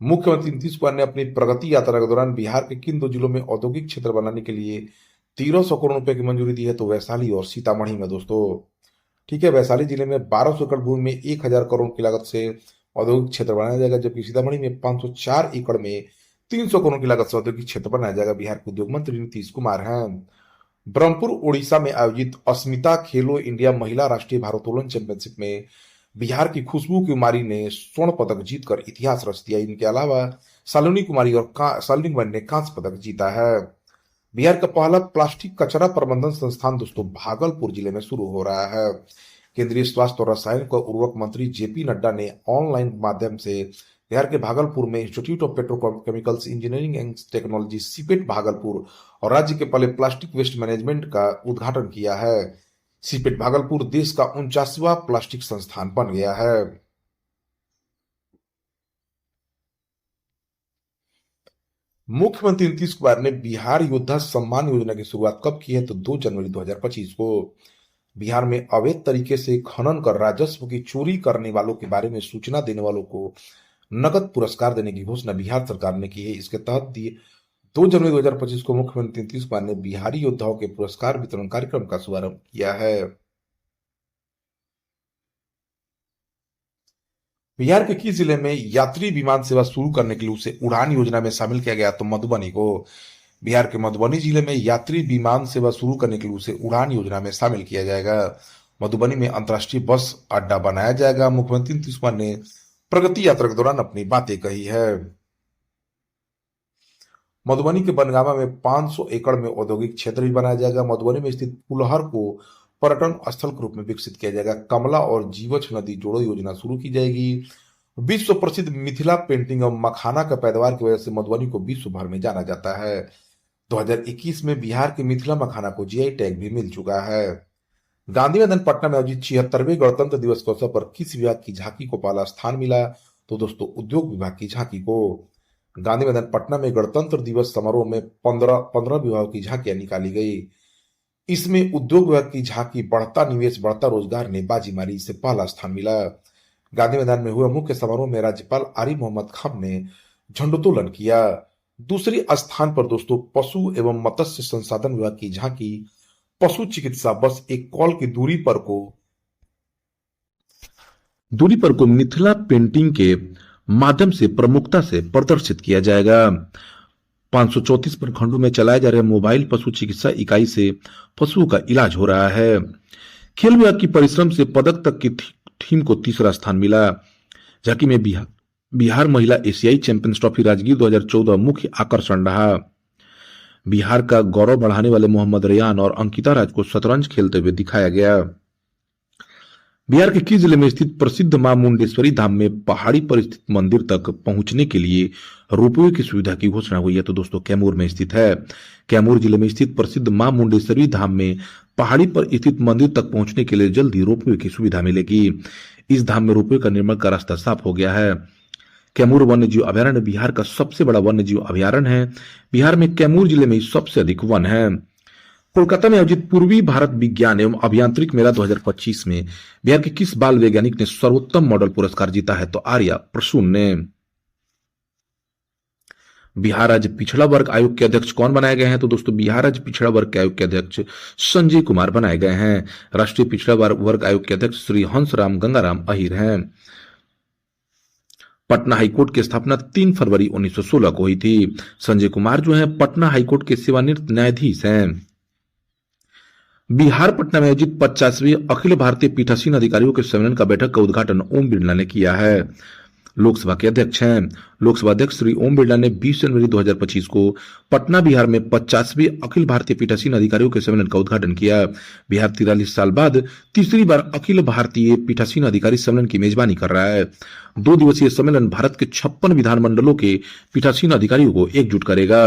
मुख्यमंत्री नीतीश कुमार ने अपनी प्रगति यात्रा के दौरान बिहार के किन 2 जिलों में औद्योगिक क्षेत्र बनाने के लिए 1300 करोड़ रुपए की मंजूरी दी है? तो वैशाली और सीतामढ़ी में दोस्तों। ठीक है, वैशाली जिले में 1200 एकड़ भूमि में 1000 करोड़ की लागत से औद्योगिक क्षेत्र बनाया जाएगा, जबकि सीतामढ़ी में 504 एकड़ में 300 करोड़ की लागत से औद्योगिक क्षेत्र बनाया जाएगा। बिहार के उद्योग मंत्री नीतीश कुमार हैं। ब्रह्मपुर ओडिशा में आयोजित अस्मिता खेलो इंडिया महिला राष्ट्रीय भारोत्तोलन चैंपियनशिप में बिहार की खुशबू कुमारी ने स्वर्ण पदक जीतकर इतिहास रच दिया। इनके अलावा शालिनी कुमारी ने कांस्य पदक जीता है। बिहार का पहला प्लास्टिक कचरा प्रबंधन संस्थान दोस्तों भागलपुर जिले में शुरू हो रहा है। केंद्रीय स्वास्थ्य और रसायन व उर्वरक मंत्री जेपी नड्डा ने ऑनलाइन माध्यम से बिहार के भागलपुर में institute of petrochemicals engineering and technology CIPET Bhagalpur और राज्य के पहले प्लास्टिक वेस्ट मैनेजमेंट का उद्घाटन किया है। सीपेट भागलपुर देश का 49वां प्लास्टिक संस्थान बन गया है। मुख्यमंत्री नीतीश कुमार ने बिहार योद्धा सम्मान योजना की शुरुआत कब की है? तो 2 जनवरी 2025 को। बिहार में अवैध तरीके से खनन कर राजस्व की चोरी करने वालों के बारे में सूचना देने वालों को नगद पुरस्कार देने की घोषणा बिहार सरकार ने की है। इसके तहत 2 जनवरी 2025 को मुख्यमंत्री नीतीश कुमार ने बिहारी योद्धाओं के पुरस्कार वितरण कार्यक्रम का शुभारंभ किया है। बिहार के किस जिले में यात्री विमान सेवा शुरू करने के लिए उसे उड़ान योजना में शामिल किया गया? तो मधुबनी को। बिहार के मधुबनी जिले में यात्री विमान सेवा शुरू करने के लिए उसे उड़ान योजना में शामिल किया जाएगा। मधुबनी में अंतर्राष्ट्रीय बस अड्डा बनाया जाएगा। मुख्यमंत्री नीतीश कुमार ने प्रगति यात्रा के दौरान अपनी बातें कही है। मधुबनी के बनगामा में 500 एकड़ में औद्योगिक क्षेत्र भी बनाया जाएगा। मधुबनी में स्थित पुलहर को पर्यटन स्थल के रूप में विकसित किया जाएगा। कमला और जीवछ नदी जोड़ो योजना शुरू की जाएगी। विश्व प्रसिद्ध मिथिला पेंटिंग और मखाना का पैदावार की वजह से मधुबनी को विश्व भर में जाना जाता है। 2021 में बिहार के मिथिला मखाना को जीआई टैग भी मिल चुका है। गांधी मैदान पटना में आयोजित 76वें गणतंत्र दिवस के अवसर पर किस विभाग की झांकी को पहला स्थान मिला? तो दोस्तों उद्योग विभाग की झांकी को। गांधी मैदान पटना में गणतंत्र दिवस समारोह में 15 विभागों की झांकियां निकाली गई। इसमें उद्योग विभाग की झांकी, बढ़ता निवेश, बढ़ता रोजगार ने बाजी मारी, इसे पहला स्थान मिला। गांधी मैदान में हुए मुख्य समारोह में राज्यपाल आरिफ मोहम्मद खान ने झंडोत्तोलन किया। दूसरे स्थान पर दोस्तों पशु एवं मत्स्य संसाधन विभाग की झांकी, पशु चिकित्सा बस एक कॉल की दूरी पर को मिथिला पेंटिंग के माध्यम से प्रमुखता से प्रदर्शित किया जाएगा। 534 प्रखंडों में चलाए जा रहे मोबाइल पशु चिकित्सा इकाई से पशुओं का इलाज हो रहा है। खेल विभाग की परिश्रम से पदक तक की टीम को तीसरा स्थान मिला। झांकी में बिहार महिला एशियाई चैंपियंस ट्रॉफी राजगीर 2014 मुख्य आकर्षण रहा। बिहार का गौरव बढ़ाने वाले मोहम्मद रेयान और अंकिता राज को शतरंज खेलते हुए दिखाया गया। बिहार के किस जिले में स्थित प्रसिद्ध मां मुंडेश्वरी धाम में पहाड़ी पर स्थित मंदिर तक पहुंचने के लिए रोपवे की सुविधा की घोषणा हुई है? तो दोस्तों कैमूर में स्थित है। कैमूर जिले में स्थित प्रसिद्ध मां मुंडेश्वरी धाम में पहाड़ी पर स्थित मंदिर तक पहुंचने के लिए जल्द ही रोपवे की सुविधा मिलेगी। इस धाम में रोपवे का निर्माण का रास्ता साफ हो गया है। कैमूर वन्य जीव अभयारण्य बिहार का सबसे बड़ा वन्य जीव अभयारण्य है। बिहार में कैमूर जिले में सबसे अधिक वन है। कोलकाता में आयोजित पूर्वी भारत विज्ञान एवं अभियांत्रिक मेला 2025 में बिहार के किस बाल वैज्ञानिक ने सर्वोत्तम मॉडल पुरस्कार जीता है? तो आर्या प्रसून ने। बिहार राज्य पिछड़ा वर्ग आयोग के अध्यक्ष कौन बनाए गए हैं? तो दोस्तों बिहार राज्य पिछड़ा वर्ग आयोग के अध्यक्ष संजय कुमार बनाए गए हैं। राष्ट्रीय पिछड़ा वर्ग आयोग के अध्यक्ष श्री हंसराम गंगाराम अहिर हैं। पटना हाईकोर्ट की स्थापना 3 फरवरी 1916 को हुई थी। संजय कुमार जो हैं पटना हाईकोर्ट के सेवानिवृत्त न्यायाधीश हैं। बिहार पटना में आयोजित 50वीं अखिल भारतीय पीठासीन अधिकारियों के सम्मेलन का बैठक का उद्घाटन ओम बिरला ने किया है। लोकसभा के अध्यक्ष हैं। लोकसभा अध्यक्ष श्री ओम बिरला ने 20 जनवरी 2025 को पटना बिहार में 50वीं अखिल भारतीय पीठासीन अधिकारियों के सम्मेलन का उद्घाटन किया। बिहार 43 साल बाद तीसरी बार अखिल भारतीय पीठासीन अधिकारी सम्मेलन की मेजबानी कर रहा है। 2 दिवसीय सम्मेलन भारत के 56 विधानमंडलों के पीठासीन अधिकारियों को एकजुट करेगा।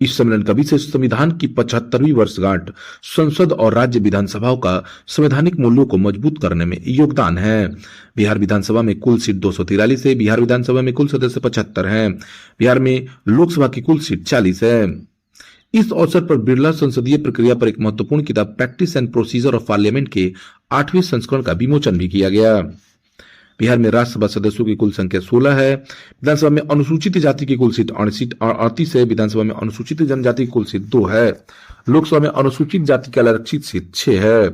इस सम्मेलन का विषय संविधान की 75वीं वर्षगांठ, संसद और राज्य विधानसभाओं का संवैधानिक मूल्यों को मजबूत करने में योगदान है। बिहार विधानसभा में कुल सीट 243 है। बिहार विधानसभा में कुल सदस्य 75 हैं। बिहार में लोकसभा की कुल सीट 40 है। इस अवसर पर बिरला संसदीय प्रक्रिया पर एक महत्वपूर्ण किताब practice and procedure of parliament के 8वें संस्करण का विमोचन भी किया गया। बिहार में राज्यसभा सदस्यों की कुल संख्या 16 है। विधानसभा में अनुसूचित जाति की कुल सीट 38 है। विधानसभा में अनुसूचित जनजाति की कुल सीट 2 है। लोकसभा में अनुसूचित जाति की आरक्षित सीट 6 है।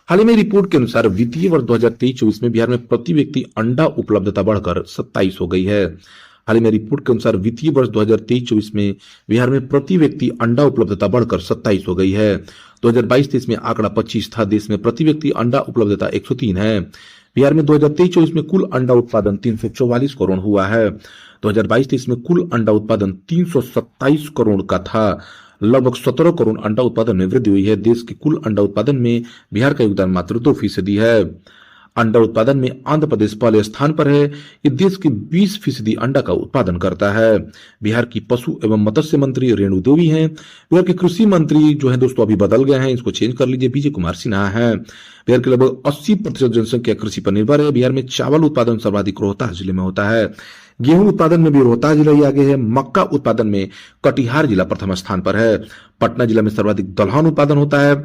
हाल ही में रिपोर्ट के अनुसार वित्तीय वर्ष 2023-24 में बिहार में प्रति व्यक्ति अंडा उपलब्धता बढ़कर 27 हो गई है। हाल ही में रिपोर्ट के अनुसार वित्तीय वर्ष 2023-24 में बिहार में प्रति व्यक्ति अंडा उपलब्धता बढ़कर 27 हो गई है। 2022-23 में आंकड़ा 25 था। देश में प्रति व्यक्ति अंडा उपलब्धता 103 है। बिहार में 2023-24 में कुल अंडा उत्पादन 344 करोड़ हुआ है। 2022-23 में कुल अंडा उत्पादन 327 करोड़ का था। लगभग 17 करोड़ अंडा उत्पादन में वृद्धि हुई है। देश के कुल अंडा उत्पादन में बिहार का योगदान मात्र 2% है। अंडा उत्पादन में आंध्र प्रदेश पहले स्थान पर है। ये देश के 20% अंडा का उत्पादन करता है। बिहार की पशु एवं मत्स्य मंत्री रेणु देवी हैं। बिहार के कृषि मंत्री जो है दोस्तों अभी बदल गए हैं, इसको चेंज कर लीजिए, विजय कुमार सिन्हा है। बिहार के लगभग 80% जनसंख्या कृषि पर निर्भर है। बिहार में चावल उत्पादन सर्वाधिक रोहतास जिले में होता है। गेहूं उत्पादन में भी रोहतास जिला ही आगे है। मक्का उत्पादन में कटिहार जिला प्रथम स्थान पर है। पटना जिला में सर्वाधिक दलहन उत्पादन होता है।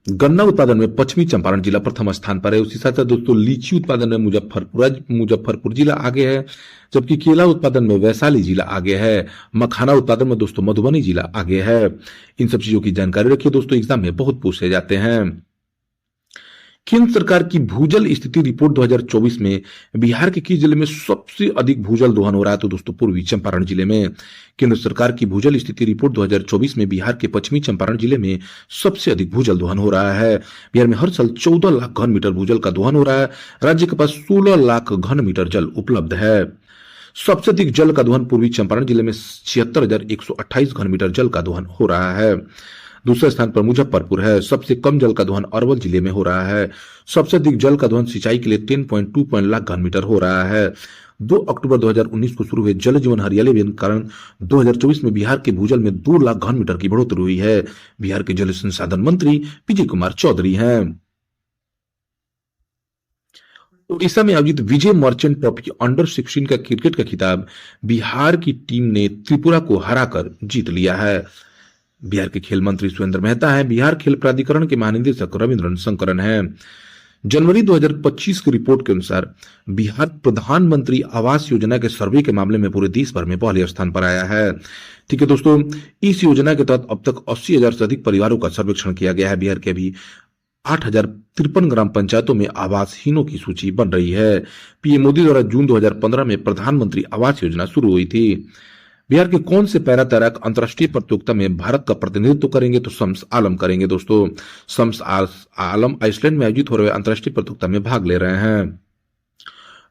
गन्ना उत्पादन में पश्चिमी चंपारण जिला प्रथम स्थान पर है। उसी साथ साथ दोस्तों लीची उत्पादन में मुजफ्फरपुर जिला आगे है, जबकि केला उत्पादन में वैशाली जिला आगे है। मखाना उत्पादन में दोस्तों मधुबनी जिला आगे है। इन सब चीजों की जानकारी रखिए दोस्तों, एग्जाम में बहुत पूछे जाते हैं। केंद्र सरकार की भूजल स्थिति रिपोर्ट 2024 में बिहार के किस जिले में सबसे अधिक भूजल दोहन हो रहा है? तो दोस्तों पूर्वी चंपारण जिले में। केंद्र सरकार की भूजल स्थिति रिपोर्ट 2024 में बिहार के पश्चिमी चंपारण जिले में सबसे अधिक भूजल दोहन हो रहा है। बिहार में हर साल 14 लाख घन मीटर भूजल का दोहन हो रहा है। राज्य के पास 16 लाख घन मीटर जल उपलब्ध है। सबसे अधिक जल का दोहन पूर्वी चंपारण जिले में 76,128 घन मीटर जल का दोहन हो रहा है। दूसरे स्थान पर मुजफ्फरपुर है। सबसे कम जल का दोहन अरवल जिले में हो रहा है। सबसे अधिक जल का दोहन सिंचाई के लिए 10.2 लाख घन मीटर हो रहा है। 2 अक्टूबर 2019 को शुरू हुए जल जीवन हरियाली अभियान के कारण 2024 में बिहार के भूजल में 2 लाख घन मीटर की बढ़ोतरी हुई है। बिहार के जल संसाधन मंत्री विजय कुमार चौधरी हैं। उड़ीसा में आयोजित विजय मर्चेंट ट्रॉफी अंडर 16 का क्रिकेट का खिताब बिहार की टीम ने त्रिपुरा को हराकर जीत लिया है। बिहार के खेल मंत्री सुरेंद्र मेहता है। बिहार खेल प्राधिकरण के महानिदेशक रविंद्रन शंकरन है। जनवरी 2025 की रिपोर्ट के अनुसार बिहार प्रधानमंत्री आवास योजना के सर्वे के मामले में पूरे देश भर में पहले स्थान पर आया है। ठीक है दोस्तों, इस योजना के तहत अब तक 80,000 से अधिक परिवारों का सर्वेक्षण किया गया है। बिहार के अभी 8,053 ग्राम पंचायतों में आवासहीनों की सूची बन रही है। पीएम मोदी द्वारा जून 2015 में प्रधानमंत्री आवास योजना शुरू हुई थी। बिहार के कौन से पैरा तैराक अंतर्राष्ट्रीय प्रतियोगिता में भारत का प्रतिनिधित्व करेंगे? तो शम्स आलम करेंगे दोस्तों। शम्स आलम आइसलैंड में आयोजित हो रहे अंतर्राष्ट्रीय प्रतियोगिता में भाग ले रहे हैं।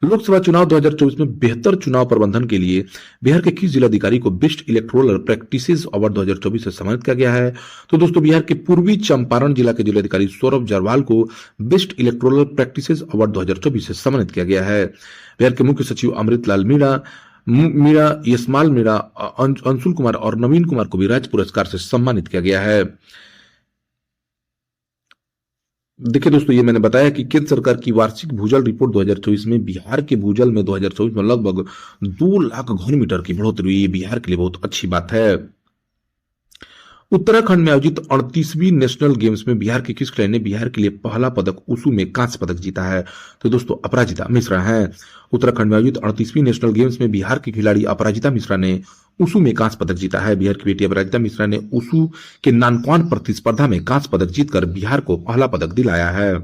लोकसभा चुनाव 2024 में बेहतर चुनाव प्रबंधन के लिए बिहार के किस जिलाधिकारी को बेस्ट इलेक्टोरल प्रैक्टिसेस अवार्ड 2024 से सम्मानित किया गया है? तो दोस्तों बिहार के पूर्वी चंपारण जिला के जिलाधिकारी सौरभ जारवाल को बेस्ट इलेक्टोरल प्रैक्टिसेस अवार्ड 2024 से सम्मानित किया गया है। बिहार के मुख्य सचिव अमृतलाल मीणा, यशमाल मीणा, अंशुल कुमार और नवीन कुमार को भी राज्य पुरस्कार से सम्मानित किया गया है। देखिए दोस्तों, ये मैंने बताया कि केंद्र सरकार की वार्षिक भूजल रिपोर्ट 2024 में बिहार के भूजल में 2024 में लगभग 2 लाख घन मीटर की बढ़ोतरी हुई। ये बिहार के लिए बहुत अच्छी बात है। उत्तराखंड में आयोजित 38वीं नेशनल गेम्स में बिहार के किस खिलाड़ी ने बिहार के लिए पहला पदक वुशु में कांस्य पदक जीता है? तो दोस्तों अपराजिता मिश्रा हैं। उत्तराखंड में आयोजित 38वीं नेशनल गेम्स में बिहार की खिलाड़ी अपराजिता मिश्रा ने वुशु में कांस्य पदक जीता है। बिहार की बेटी अपराजिता मिश्रा ने वुशु के नानक्वान प्रतिस्पर्धा में कांस्य पदक जीतकर बिहार को पहला पदक दिलाया है।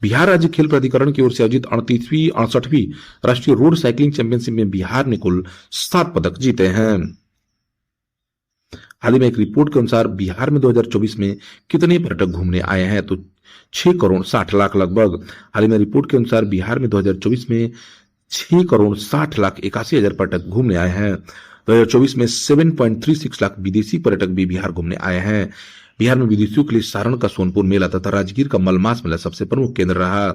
बिहार राज्य खेल प्राधिकरण की ओर से आयोजित 68वीं राष्ट्रीय रोड साइकिलिंग चैंपियनशिप में बिहार ने कुल 7 पदक जीते हैं। हाल ही में एक रिपोर्ट के अनुसार बिहार में 2024 में कितने पर्यटक घूमने आए हैं? तो 6 करोड़ 60 लाख लगभग। हाल ही में रिपोर्ट के अनुसार बिहार में 2024 में 6 करोड़ 60 लाख 81 हजार पर्यटक घूमने आए हैं। 2024 में 7.36 लाख विदेशी पर्यटक भी बिहार घूमने आए हैं। बिहार में विदेशियों के लिए सारण का सोनपुर मेला तथा राजगीर का मलमास मेला सबसे प्रमुख केंद्र रहा।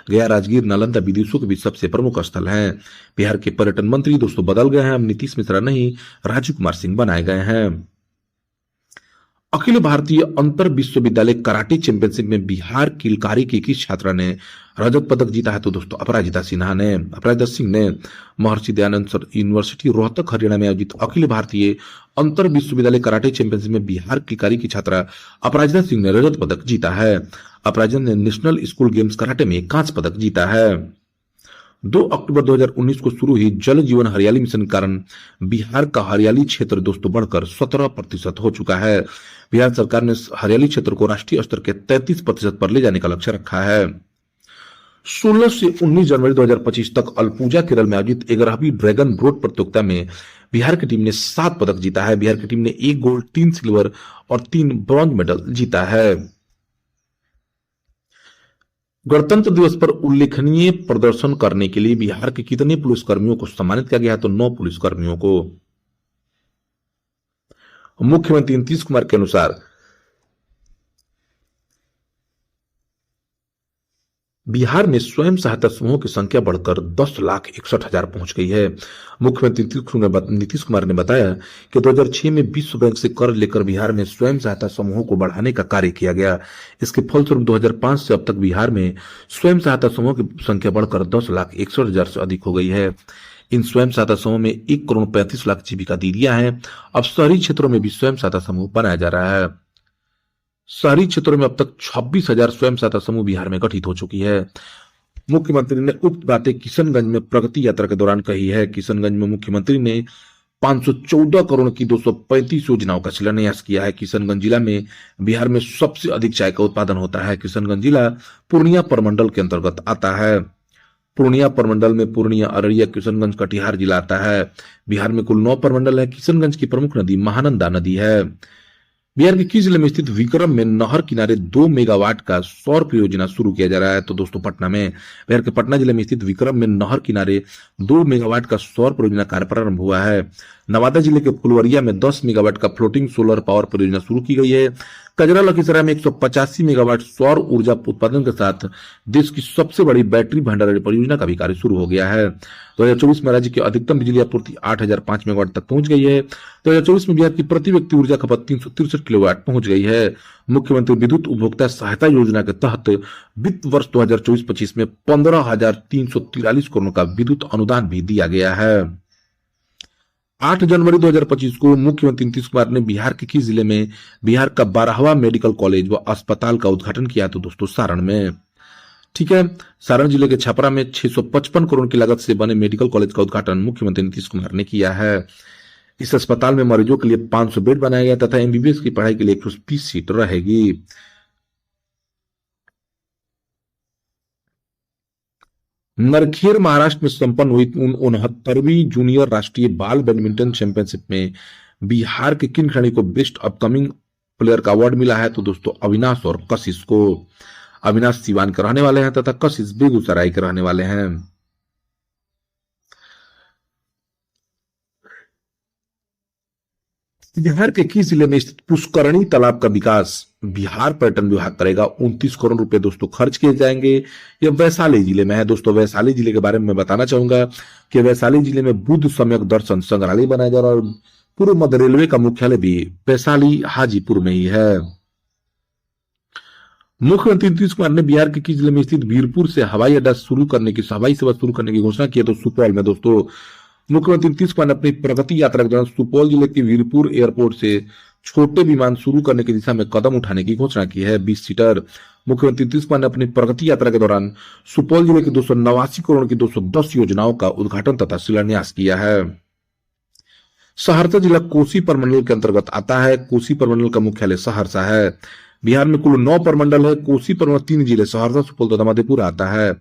गया, राजगीर, नालंदा विदेशियों के बीच सबसे प्रमुख स्थल हैं। बिहार के पर्यटन मंत्री दोस्तों बदल गए हैं। अब नीतीश मिश्रा नहीं, राजीव कुमार सिंह बनाए गए हैं। अखिल भारतीय अंतर विश्वविद्यालय कराटे चैंपियनशिप में बिहार किलकारी की किस छात्रा ने रजत पदक जीता है? तो दोस्तों अपराजिता सिंह ने महर्षि दयानंद यूनिवर्सिटी रोहतक हरियाणा में आयोजित अखिल भारतीय अंतर विश्वविद्यालय कराटे चैंपियनशिप में बिहार किलकारी की छात्रा अपराजिता सिंह ने रजत पदक जीता है। अपराजिता ने नेशनल स्कूल गेम्स कराटे में कांस्य पदक जीता है। 2 अक्टूबर 2019 को शुरू हुई जल जीवन हरियाली मिशन के कारण बिहार का हरियाली क्षेत्र दोस्तों बढ़कर 17% हो चुका है। बिहार सरकार ने हरियाली क्षेत्र को राष्ट्रीय स्तर के 33% पर ले जाने का लक्ष्य रखा है। 16 से 19 जनवरी 2025 तक अलपुजा केरल में आयोजित 11वीं ड्रैगन बोट प्रतियोगिता में बिहार की टीम ने 7 पदक जीता है। बिहार की टीम ने 1 गोल्ड, 3 सिल्वर और 3 ब्रॉन्ज मेडल जीता है। गणतंत्र दिवस पर उल्लेखनीय प्रदर्शन करने के लिए बिहार के कितने पुलिसकर्मियों को सम्मानित किया गया? तो 9 पुलिसकर्मियों को। मुख्यमंत्री नीतीश कुमार के अनुसार बिहार में स्वयं सहायता समूहों की संख्या बढ़कर 10,61,000 पहुंच गई है। मुख्यमंत्री नीतीश कुमार ने बताया कि 2006 में विश्व बैंक से कर्ज लेकर बिहार में स्वयं सहायता समूहों को बढ़ाने का कार्य किया गया। इसके फलस्वरूप 2005 से अब तक बिहार में स्वयं सहायता समूहों की संख्या बढ़कर 10,61,000 से अधिक हो गई है। इन स्वयं सहायता समूह में 1 करोड़ 35 लाख जीविका दीदियां हैं। अब शहरी क्षेत्रों में भी स्वयं सहायता समूह बनाया जा रहा है। शहरी क्षेत्रों में अब तक 26,000 स्वयं सहायता समूह बिहार में गठित हो चुकी है। मुख्यमंत्री ने उक्त बातें किशनगंज में प्रगति यात्रा के दौरान कही है। किशनगंज में मुख्यमंत्री ने 514 करोड़ की 235 योजनाओं का शिलान्यास किया है। किशनगंज जिला में बिहार में सबसे अधिक चाय का उत्पादन होता है। किशनगंज जिला पूर्णिया प्रमंडल के अंतर्गत आता है। पूर्णिया प्रमंडल में पूर्णिया, अररिया, किशनगंज, कटिहार जिला आता है। बिहार में कुल 9 प्रमंडल है। किशनगंज की प्रमुख नदी महानंदा नदी है। बिहार के किस जिले में स्थित विक्रम में नहर किनारे 2 मेगावाट का सौर परियोजना शुरू किया जा रहा है? तो दोस्तों पटना में। बिहार के पटना जिले में स्थित विक्रम में नहर किनारे 2 मेगावाट का सौर परियोजना कार्य प्रारंभ हुआ है। नवादा जिले के फुलवरिया में 10 मेगावाट का फ्लोटिंग सोलर पावर परियोजना शुरू की गई है। कजरा लखीसराय में 185 मेगावाट सौर ऊर्जा उत्पादन के साथ देश की सबसे बड़ी बैटरी भंडारण परियोजना का भी कार्य शुरू हो गया है। 2024 में राज्य की अधिकतम बिजली आपूर्ति 8,005 मेगावाट तक पहुंच गई है। 2024 में बिहार की प्रति व्यक्ति ऊर्जा खपत 363 किलोवाट पहुंच गई है। मुख्यमंत्री विद्युत उपभोक्ता सहायता योजना के तहत वित्त वर्ष 2024-25 में 15,343 करोड़ का विद्युत अनुदान भी दिया गया है। 8 जनवरी 2025 को मुख्यमंत्री नीतीश कुमार ने बिहार के किस जिले में बिहार का 12वां मेडिकल कॉलेज व अस्पताल का उद्घाटन किया? तो दोस्तों सारण में। ठीक है, सारण जिले के छपरा में 655 करोड़ की लागत से बने मेडिकल कॉलेज का उद्घाटन मुख्यमंत्री नीतीश कुमार ने किया है। इस अस्पताल में मरीजों के लिए 500 बेड बनाया गया तथा एमबीबीएस की पढ़ाई के लिए 120 सीट रहेगी। नरखेर महाराष्ट्र में संपन्न हुई 69वीं जूनियर राष्ट्रीय बाल बैडमिंटन चैंपियनशिप में बिहार के किन खिलाड़ी को बेस्ट अपकमिंग प्लेयर का अवार्ड मिला है? तो दोस्तों अविनाश और कशिश को। अविनाश सीवान के रहने वाले हैं तथा कशिश बेगूसराय के रहने वाले हैं। बिहार के किस जिले में स्थित पुष्करणी तालाब का विकास बिहार पर्यटन विभाग करेगा? 29 करोड़ रुपए दोस्तों खर्च किए जाएंगे। यह वैशाली जिले में है। दोस्तों वैशाली जिले के बारे में मैं बताना चाहूंगा कि वैशाली जिले में बुद्ध सम्यक दर्शन संग्रहालय बनाया जा रहा है और पूर्व मध्य रेलवे का मुख्यालय भी वैशाली हाजीपुर में ही है। मुख्यमंत्री नीतीश कुमार ने बिहार के किस जिले में स्थित वीरपुर से हवाई सेवा शुरू करने की घोषणा की है? तो सुपौल में। दोस्तों मुख्यमंत्री नीतीश कुमार ने अपनी प्रगति यात्रा के दौरान सुपौल जिले के वीरपुर एयरपोर्ट से छोटे विमान शुरू करने की दिशा में कदम उठाने की घोषणा की है। 20 सीटर। मुख्यमंत्री नीतीश कुमार ने अपनी प्रगति यात्रा के दौरान सुपौल जिले की 289 करोड़ की 210 योजनाओं का उद्घाटन तथा शिलान्यास किया है। सहरसा जिला कोसी प्रमंडल के अंतर्गत आता है। कोसी प्रमंडल का मुख्यालय सहरसा है। बिहार में कुल 9 प्रमंडल है। कोसी प्रमंडल 3 जिले सहरसा, सुपौल तथा मधेपुरा आता है।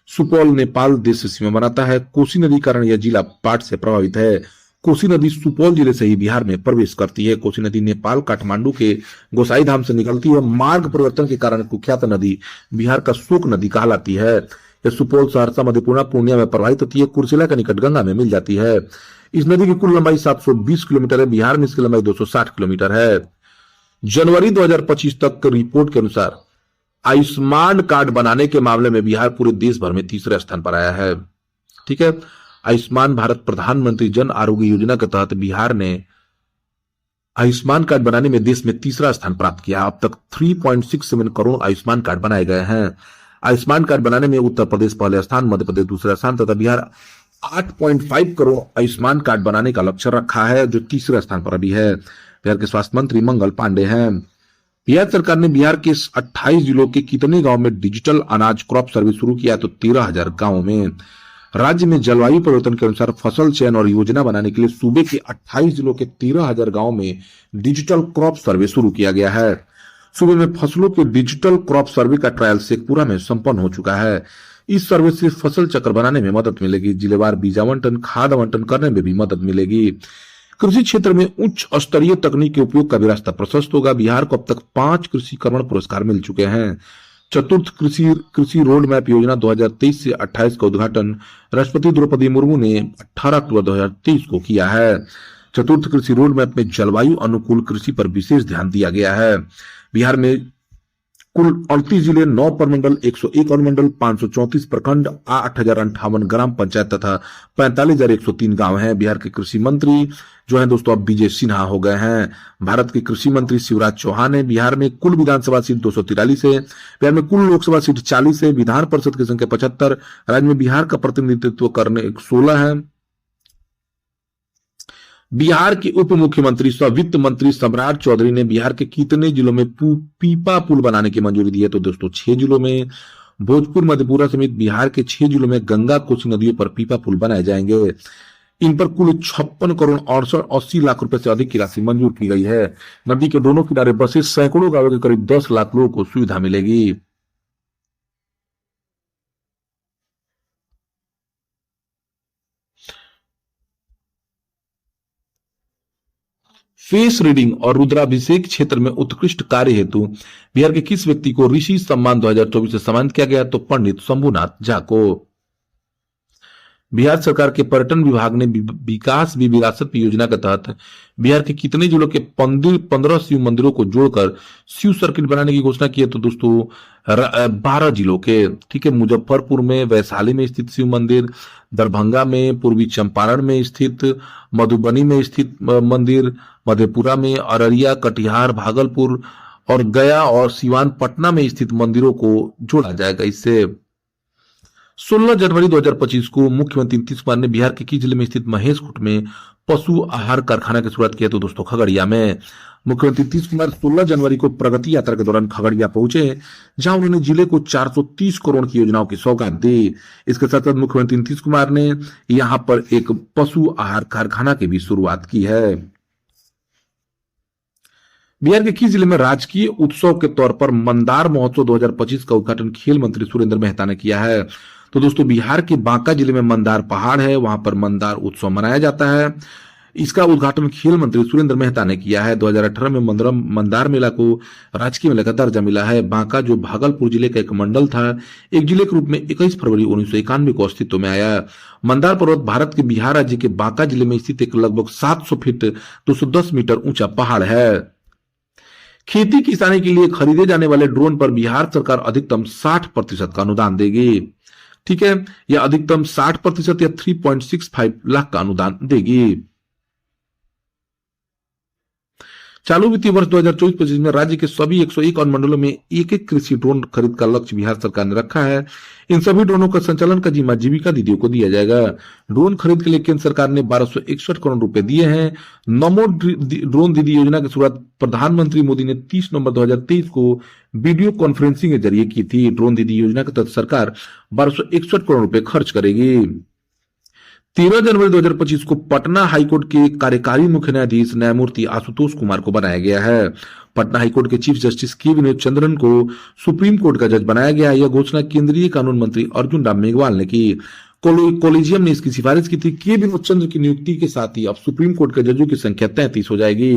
सुपौल नेपाल देश से सीमा बनाता है। कोसी नदी कारण यह जिला बाढ़ से प्रभावित है। कोसी नदी सुपौल जिले से ही बिहार में प्रवेश करती है। कोसी नदी नेपाल काठमांडू के गोसाई धाम से निकलती है। मार्ग परिवर्तन के कारण कुख्यात नदी बिहार का शोक नदी कहलाती है। यह सुपौल, सहरसा, मधेपुरा, पूर्णिया में प्रवाहित होती है। कुर्सेला के निकट गंगा में मिल जाती है। इस नदी की कुल लंबाई 720 किलोमीटर है। बिहार में इसकी लंबाई 260 किलोमीटर है। जनवरी 2025 तक की रिपोर्ट के अनुसार आयुष्मान कार्ड बनाने के मामले में बिहार पूरे देश भर में तीसरे स्थान पर आया है। ठीक है, आयुष्मान भारत प्रधानमंत्री जन आरोग्य योजना के तहत बिहार ने आयुष्मान कार्ड बनाने में देश में तीसरा स्थान प्राप्त किया। अब तक 3.67 करोड़ आयुष्मान कार्ड बनाए गए हैं। आयुष्मान कार्ड बनाने में उत्तर प्रदेश पहले स्थान, मध्य प्रदेश दूसरा स्थान तथा बिहार 8.5 करोड़ आयुष्मान कार्ड बनाने का लक्ष्य रखा है, जो तीसरे स्थान पर अभी है। बिहार के स्वास्थ्य मंत्री मंगल पांडे हैं। बिहार सरकार ने बिहार के 28 जिलों के कितने गांव में डिजिटल अनाज क्रॉप सर्वे शुरू किया? तो 13,000 गांवों में। राज्य में जलवायु परिवर्तन के अनुसार फसल चयन और योजना बनाने के लिए सूबे के 28 जिलों के 13,000 गांवों में डिजिटल क्रॉप सर्वे शुरू किया गया है। सूबे में फसलों के डिजिटल क्रॉप सर्वे का ट्रायल शेखपुरा में संपन्न हो चुका है। इस सर्वे से फसल चक्र बनाने में मदद मिलेगी। जिलेवार बीज आवंटन, खाद आवंटन करने में भी मदद मिलेगी। कृषि क्षेत्र में उच्च स्तरीय तकनीक के उपयोग का भी रास्ता प्रशस्त होगा। बिहार को अब तक 5 कृषि कर्मण पुरस्कार मिल चुके हैं। चतुर्थ कृषि रोड मैप योजना 2023 से 28 का उद्घाटन राष्ट्रपति द्रौपदी मुर्मू ने 18 अक्टूबर 2023 को किया है। चतुर्थ कृषि रोड मैप में जलवायु अनुकूल कृषि पर विशेष ध्यान दिया गया है। बिहार में कुल 38 जिले, 9 प्रमंडल, 101 अनुमंडल, 534 प्रखंड, 8,058 ग्राम पंचायत तथा 45,103 गांव हैं। बिहार के कृषि मंत्री जो हैं दोस्तों अब विजय सिन्हा हो गए हैं। भारत के कृषि मंत्री शिवराज चौहान है। बिहार में कुल विधानसभा सीट 243 है। बिहार में कुल लोकसभा सीट 40 है। विधान परिषद की संख्या 75। राज्य में बिहार का प्रतिनिधित्व करने 16 है। बिहार के उप मुख्यमंत्री सह वित्त मंत्री सम्राट चौधरी ने बिहार के कितने जिलों में पीपा पुल बनाने की मंजूरी दी है? तो दोस्तों 6 जिलों में। भोजपुर, मधेपुरा समेत बिहार के 6 जिलों में गंगा कोसी नदियों पर पीपा पुल बनाए जाएंगे। इन पर कुल 56 करोड़ 80 लाख रुपए से अधिक की राशि मंजूर की गई है। नदी के दोनों किनारे बसे सैकड़ों गांवों के करीब 10 लाख लोगों को सुविधा मिलेगी। फेस रीडिंग और रुद्राभिषेक क्षेत्र में उत्कृष्ट कार्य हेतु बिहार के किस व्यक्ति को ऋषि सम्मान 2024 से सम्मानित किया गया? तो पंडित शंभुनाथ झा को। बिहार सरकार के पर्यटन विभाग ने विकास भी विरासत भी योजना के तहत बिहार के कितने जिलों के 15 शिव मंदिरों को जोड़कर शिव सर्किट बनाने की घोषणा की है? तो दोस्तों 12 जिलों के, ठीक है। मुजफ्फरपुर में, वैशाली में स्थित शिव मंदिर, दरभंगा में, पूर्वी चंपारण में स्थित, मधुबनी में स्थित मंदिर, मधेपुरा में, अररिया, कटिहार, भागलपुर और गया और सिवान पटना में स्थित मंदिरों को जोड़ा जाएगा। इससे 16 जनवरी 2025 को मुख्यमंत्री नीतीश कुमार ने बिहार के किस जिले में स्थित महेशखुंट में पशु आहार कारखाना की शुरुआत की है? तो दोस्तों खगड़िया में। मुख्यमंत्री नीतीश कुमार 16 जनवरी को प्रगति यात्रा के दौरान खगड़िया पहुंचे, जहां उन्होंने जिले को 430 करोड़ की योजनाओं की सौगात दी। इसके साथ साथ मुख्यमंत्री नीतीश कुमार ने यहां पर एक पशु आहार कारखाना की भी शुरुआत की है। बिहार के किस जिले में राजकीय उत्सव के तौर पर मंदार महोत्सव 2025 का उद्घाटन खेल मंत्री सुरेंद्र मेहता ने किया है? तो दोस्तों बिहार के बांका जिले में मंदार पहाड़ है, वहां पर मंदार उत्सव मनाया जाता है। इसका उद्घाटन खेल मंत्री सुरेंद्र मेहता ने किया है। 2018 में मंदार मेला को राजकीय मेला का दर्जा मिला है। बांका जो भागलपुर जिले का एक मंडल था, एक जिले के रूप में 21 फरवरी 1991 को अस्तित्व में आया। मंदार पर्वत भारत के बिहार राज्य के बांका जिले में स्थित एक लगभग 700 फीट 210 मीटर ऊंचा पहाड़ है। खेती किसानी के लिए खरीदे जाने वाले ड्रोन पर बिहार सरकार अधिकतम 60% का अनुदान देगी, ठीक है। यह अधिकतम 60% या 3.65 लाख का अनुदान देगी। चालू वित्तीय वर्ष 2024-25 में राज्य के सभी 101 अनुमंडलों में एक एक कृषि ड्रोन खरीद का लक्ष्य बिहार सरकार ने रखा है। इन सभी ड्रोनों का संचालन का जिम्मा जीविका दीदियों को दिया जाएगा। ड्रोन खरीद के लिए केंद्र सरकार ने 1261 करोड़ रुपए दिए हैं। नमो ड्रोन दीदी योजना की शुरुआत प्रधानमंत्री मोदी ने 30 नवंबर 2023 को वीडियो कॉन्फ्रेंसिंग के जरिए की थी। ड्रोन दीदी योजना के तहत सरकार 1261 करोड़ रुपए खर्च करेगी। 13 जनवरी 2025 को पटना हाईकोर्ट के कार्यकारी मुख्य न्यायाधीश न्यायमूर्ति आशुतोष कुमार को बनाया गया है। पटना हाईकोर्ट के चीफ जस्टिस के विनोद चंद्रन को सुप्रीम कोर्ट का जज बनाया गया। यह घोषणा केंद्रीय कानून मंत्री अर्जुन राम मेघवाल ने की। कोलिजियम ने इसकी सिफारिश की थी। के विनोद चंद्र की नियुक्ति के साथ ही अब सुप्रीम कोर्ट के जजों की संख्या 33 हो जाएगी।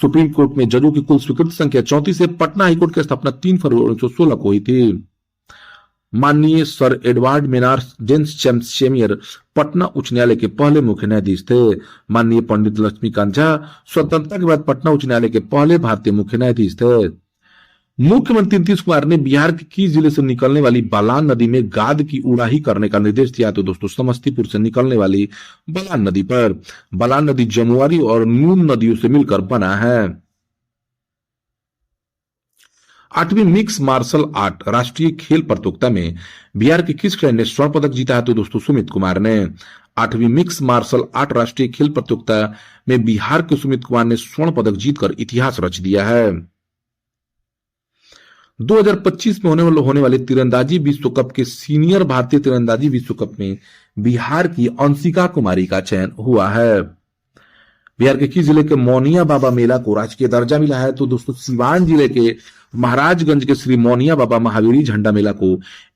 सुप्रीम कोर्ट में जजों की कुल स्वीकृत संख्या 34 है। पटना हाईकोर्ट की स्थापना 3 फरवरी 1916 को हुई थी। माननीय sir Edward Maynard James Chamier Patna उच्च न्यायालय के पहले मुख्य न्यायाधीश थे। माननीय पंडित लक्ष्मीकांत झा स्वतंत्रता के बाद पटना उच्च न्यायालय के पहले भारतीय मुख्य न्यायाधीश थे। मुख्यमंत्री नीतीश कुमार ने बिहार के किस जिले से निकलने वाली बलान नदी में गाद की उड़ाही करने का निर्देश दिया? तो दोस्तों समस्तीपुर से निकलने वाली बलान नदी पर। बलान नदी जमुआरी और नून नदियों से मिलकर बना है। 8वीं मिक्स मार्शल आर्ट राष्ट्रीय खेल प्रतियोगिता में बिहार के किस खिलाड़ी ने स्वर्ण पदक जीता है? तो दोस्तों सुमित कुमार ने। 8वीं मिक्स मार्शल आर्ट राष्ट्रीय खेल प्रतियोगिता में बिहार के सुमित कुमार ने स्वर्ण पदक जीतकर इतिहास रच दिया है। 2025 में होने वाले तीरंदाजी विश्व कप के सीनियर भारतीय तीरंदाजी विश्व कप में बिहार की अंशिका कुमारी का चयन हुआ है। बिहार के किस जिले के मौनिया बाबा मेला को राजकीय दर्जा मिला है? तो दोस्तों सिवान जिले के महाराजगंज के श्री मौनिया बाबा महावीरी झंडा मेला को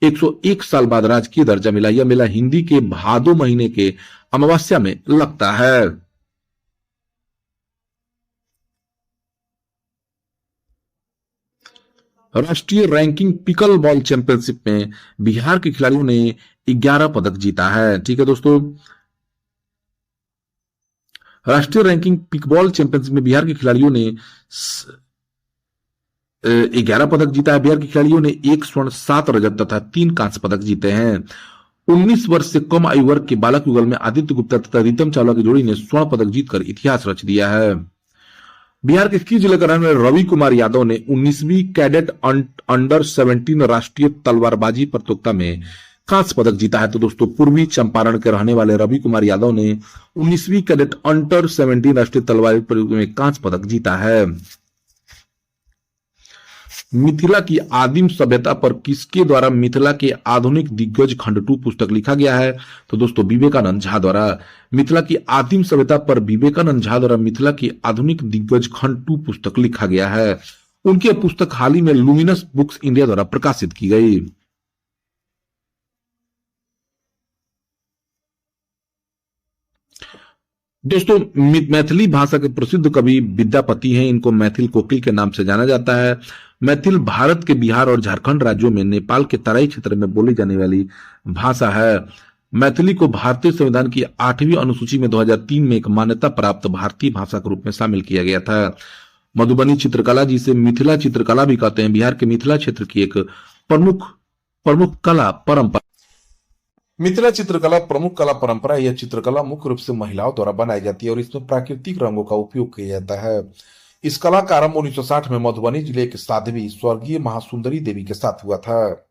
101 साल बाद राजकीय दर्जा मिला। यह मेला हिंदी के भादो महीने के अमावस्या में लगता है। राष्ट्रीय रैंकिंग पिकल बॉल चैंपियनशिप में बिहार के खिलाड़ियों ने 11 पदक जीता है, ठीक है दोस्तों। राष्ट्रीय रैंकिंग पिकबॉल चैंपियनशिप में बिहार के खिलाड़ियों ने 11 पदक जीता है। बिहार के खिलाड़ियों ने 1 स्वर्ण 7 रजत तथा 3 कांस्य पदक जीते हैं। 19 वर्ष से कम आयु वर्ग के बालक युगल में आदित्य गुप्ता तथा रितम चावला की जोड़ी ने स्वर्ण पदक जीतकर इतिहास रच दिया है। बिहार के किस जिले का रहने वाले रवि कुमार यादव ने 19वीं कैडेट अंडर 17 राष्ट्रीय तलवारबाजी प्रतियोगिता में कांस्य पदक जीता है? तो दोस्तों पूर्वी चंपारण के रहने वाले रवि कुमार यादव ने 19वीं कैडेट अंडर 17 राष्ट्रीय तलवार प्रतियोगिता में कांस्य पदक जीता है। मिथिला की आदिम सभ्यता पर किसके द्वारा मिथिला के आधुनिक दिग्गज खंड 2 पुस्तक लिखा गया है? तो दोस्तों विवेकानंद झा द्वारा। मिथिला की आदिम सभ्यता पर विवेकानंद झा द्वारा मिथिला की आधुनिक दिग्गज खंड 2 पुस्तक लिखा गया है। उनकी पुस्तक हाल ही में लुमिनस बुक्स इंडिया द्वारा प्रकाशित की गई। दोस्तों मैथिली भाषा के प्रसिद्ध कवि विद्यापति हैं। इनको मैथिल कोकिल के नाम से जाना जाता है। मैथिल भारत के बिहार और झारखंड राज्यों में नेपाल के तराई क्षेत्र में बोली जाने वाली भाषा है। मैथिली को भारतीय संविधान की 8वीं अनुसूची में 2003 में एक मान्यता प्राप्त भारतीय भाषा के रूप में शामिल किया गया था। मधुबनी चित्रकला, जिसे मिथिला चित्रकला भी कहते हैं, बिहार के मिथिला क्षेत्र की एक प्रमुख प्रमुख कला परंपरा। मिथिला चित्रकला प्रमुख कला परंपरा। यह चित्रकला मुख्य रूप से महिलाओं द्वारा बनाई जाती है और इसमें प्राकृतिक रंगों का उपयोग किया जाता है। इस कला का आरंभ 1960 में मधुबनी जिले के साध्वी स्वर्गीय महासुंदरी देवी के साथ हुआ था।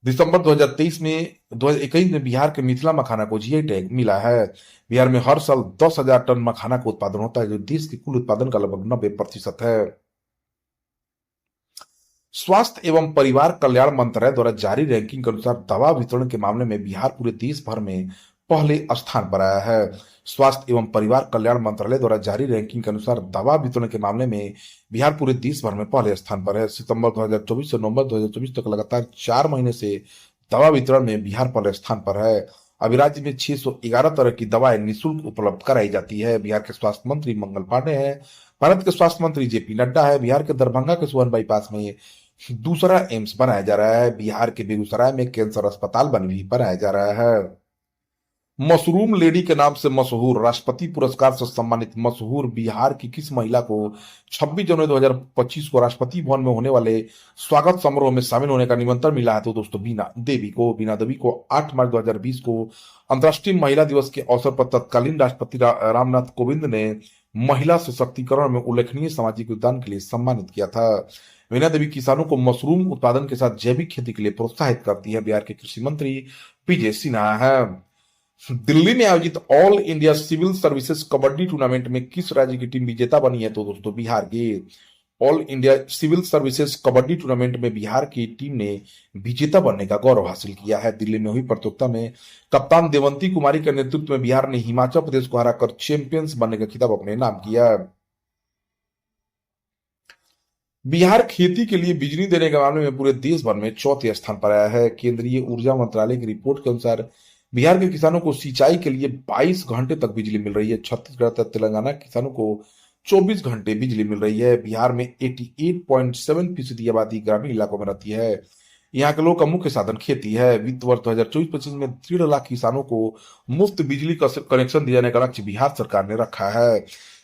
दिसंबर 2021 में बिहार के मिथिला मखाना को जीआई टैग मिला है। बिहार में हर साल 10,000 टन मखाना का उत्पादन होता है, जो देश के कुल उत्पादन का लगभग 90% है। स्वास्थ्य एवं परिवार कल्याण मंत्रालय द्वारा जारी रैंकिंग के अनुसार दवा वितरण के मामले में बिहार पूरे देश भर में पहले स्थान पर आया है। स्वास्थ्य एवं परिवार कल्याण मंत्रालय द्वारा जारी रैंकिंग के अनुसार दवा वितरण के मामले में बिहार पूरे देश भर में पहले स्थान पर है। सितंबर 2024 से नवंबर 2024 तक लगातार 4 महीने से दवा वितरण में बिहार पहले स्थान पर है। अभी राज्य में 611 तरह की दवाएं निःशुल्क उपलब्ध कराई जाती है। बिहार के स्वास्थ्य मंत्री मंगल पांडे हैं। भारत के स्वास्थ्य मंत्री जेपी नड्डा है। बिहार के दरभंगा के सुवन बाईपास में दूसरा एम्स बनाया जा रहा है। बिहार के बेगूसराय में कैंसर अस्पताल भी बनाया जा रहा है। मशरूम लेडी के नाम से मशहूर, राष्ट्रपति पुरस्कार से सम्मानित मशहूर बिहार की किस महिला को 26 जनवरी 2025 को राष्ट्रपति भवन में होने वाले स्वागत समारोह में शामिल होने का निमंत्रण मिला है? तो दोस्तों बीना देवी को। बीना देवी को 8 मार्च 2020 को अंतर्राष्ट्रीय महिला दिवस के अवसर पर तत्कालीन राष्ट्रपति रामनाथ कोविंद ने महिला सशक्तिकरण में उल्लेखनीय सामाजिक योगदान के लिए सम्मानित किया था। वीना देवी किसानों को मशरूम उत्पादन के साथ जैविक खेती के लिए प्रोत्साहित करती है। बिहार के कृषि मंत्री पीजे सिन्हा है। दिल्ली में आयोजित all India civil services kabaddi tournament में किस राज्य की टीम विजेता बनी है? तो दोस्तों बिहार की। All India civil services kabaddi tournament में बिहार की टीम ने विजेता बनने का गौरव हासिल किया है। दिल्ली में हुई प्रतियोगिता में कप्तान देवंती कुमारी के नेतृत्व में बिहार ने हिमाचल प्रदेश को हराकर चैंपियंस बनने का खिताब अपने नाम किया। बिहार खेती के लिए बिजली देने के मामले में पूरे देश भर में चौथे स्थान पर आया है। केंद्रीय ऊर्जा मंत्रालय की रिपोर्ट के अनुसार बिहार के किसानों को सिंचाई के लिए 22 घंटे तक बिजली मिल रही है। छत्तीसगढ़ तथा तेलंगाना के किसानों को 24 घंटे बिजली मिल रही है। बिहार में 88.7% आबादी ग्रामीण इलाकों में रहती है। यहाँ के लोगों का मुख्य साधन खेती है। वित्त वर्ष 2024-25 में 1.5 लाख किसानों को मुफ्त बिजली का कनेक्शन दिए जाने का लक्ष्य बिहार सरकार ने रखा है।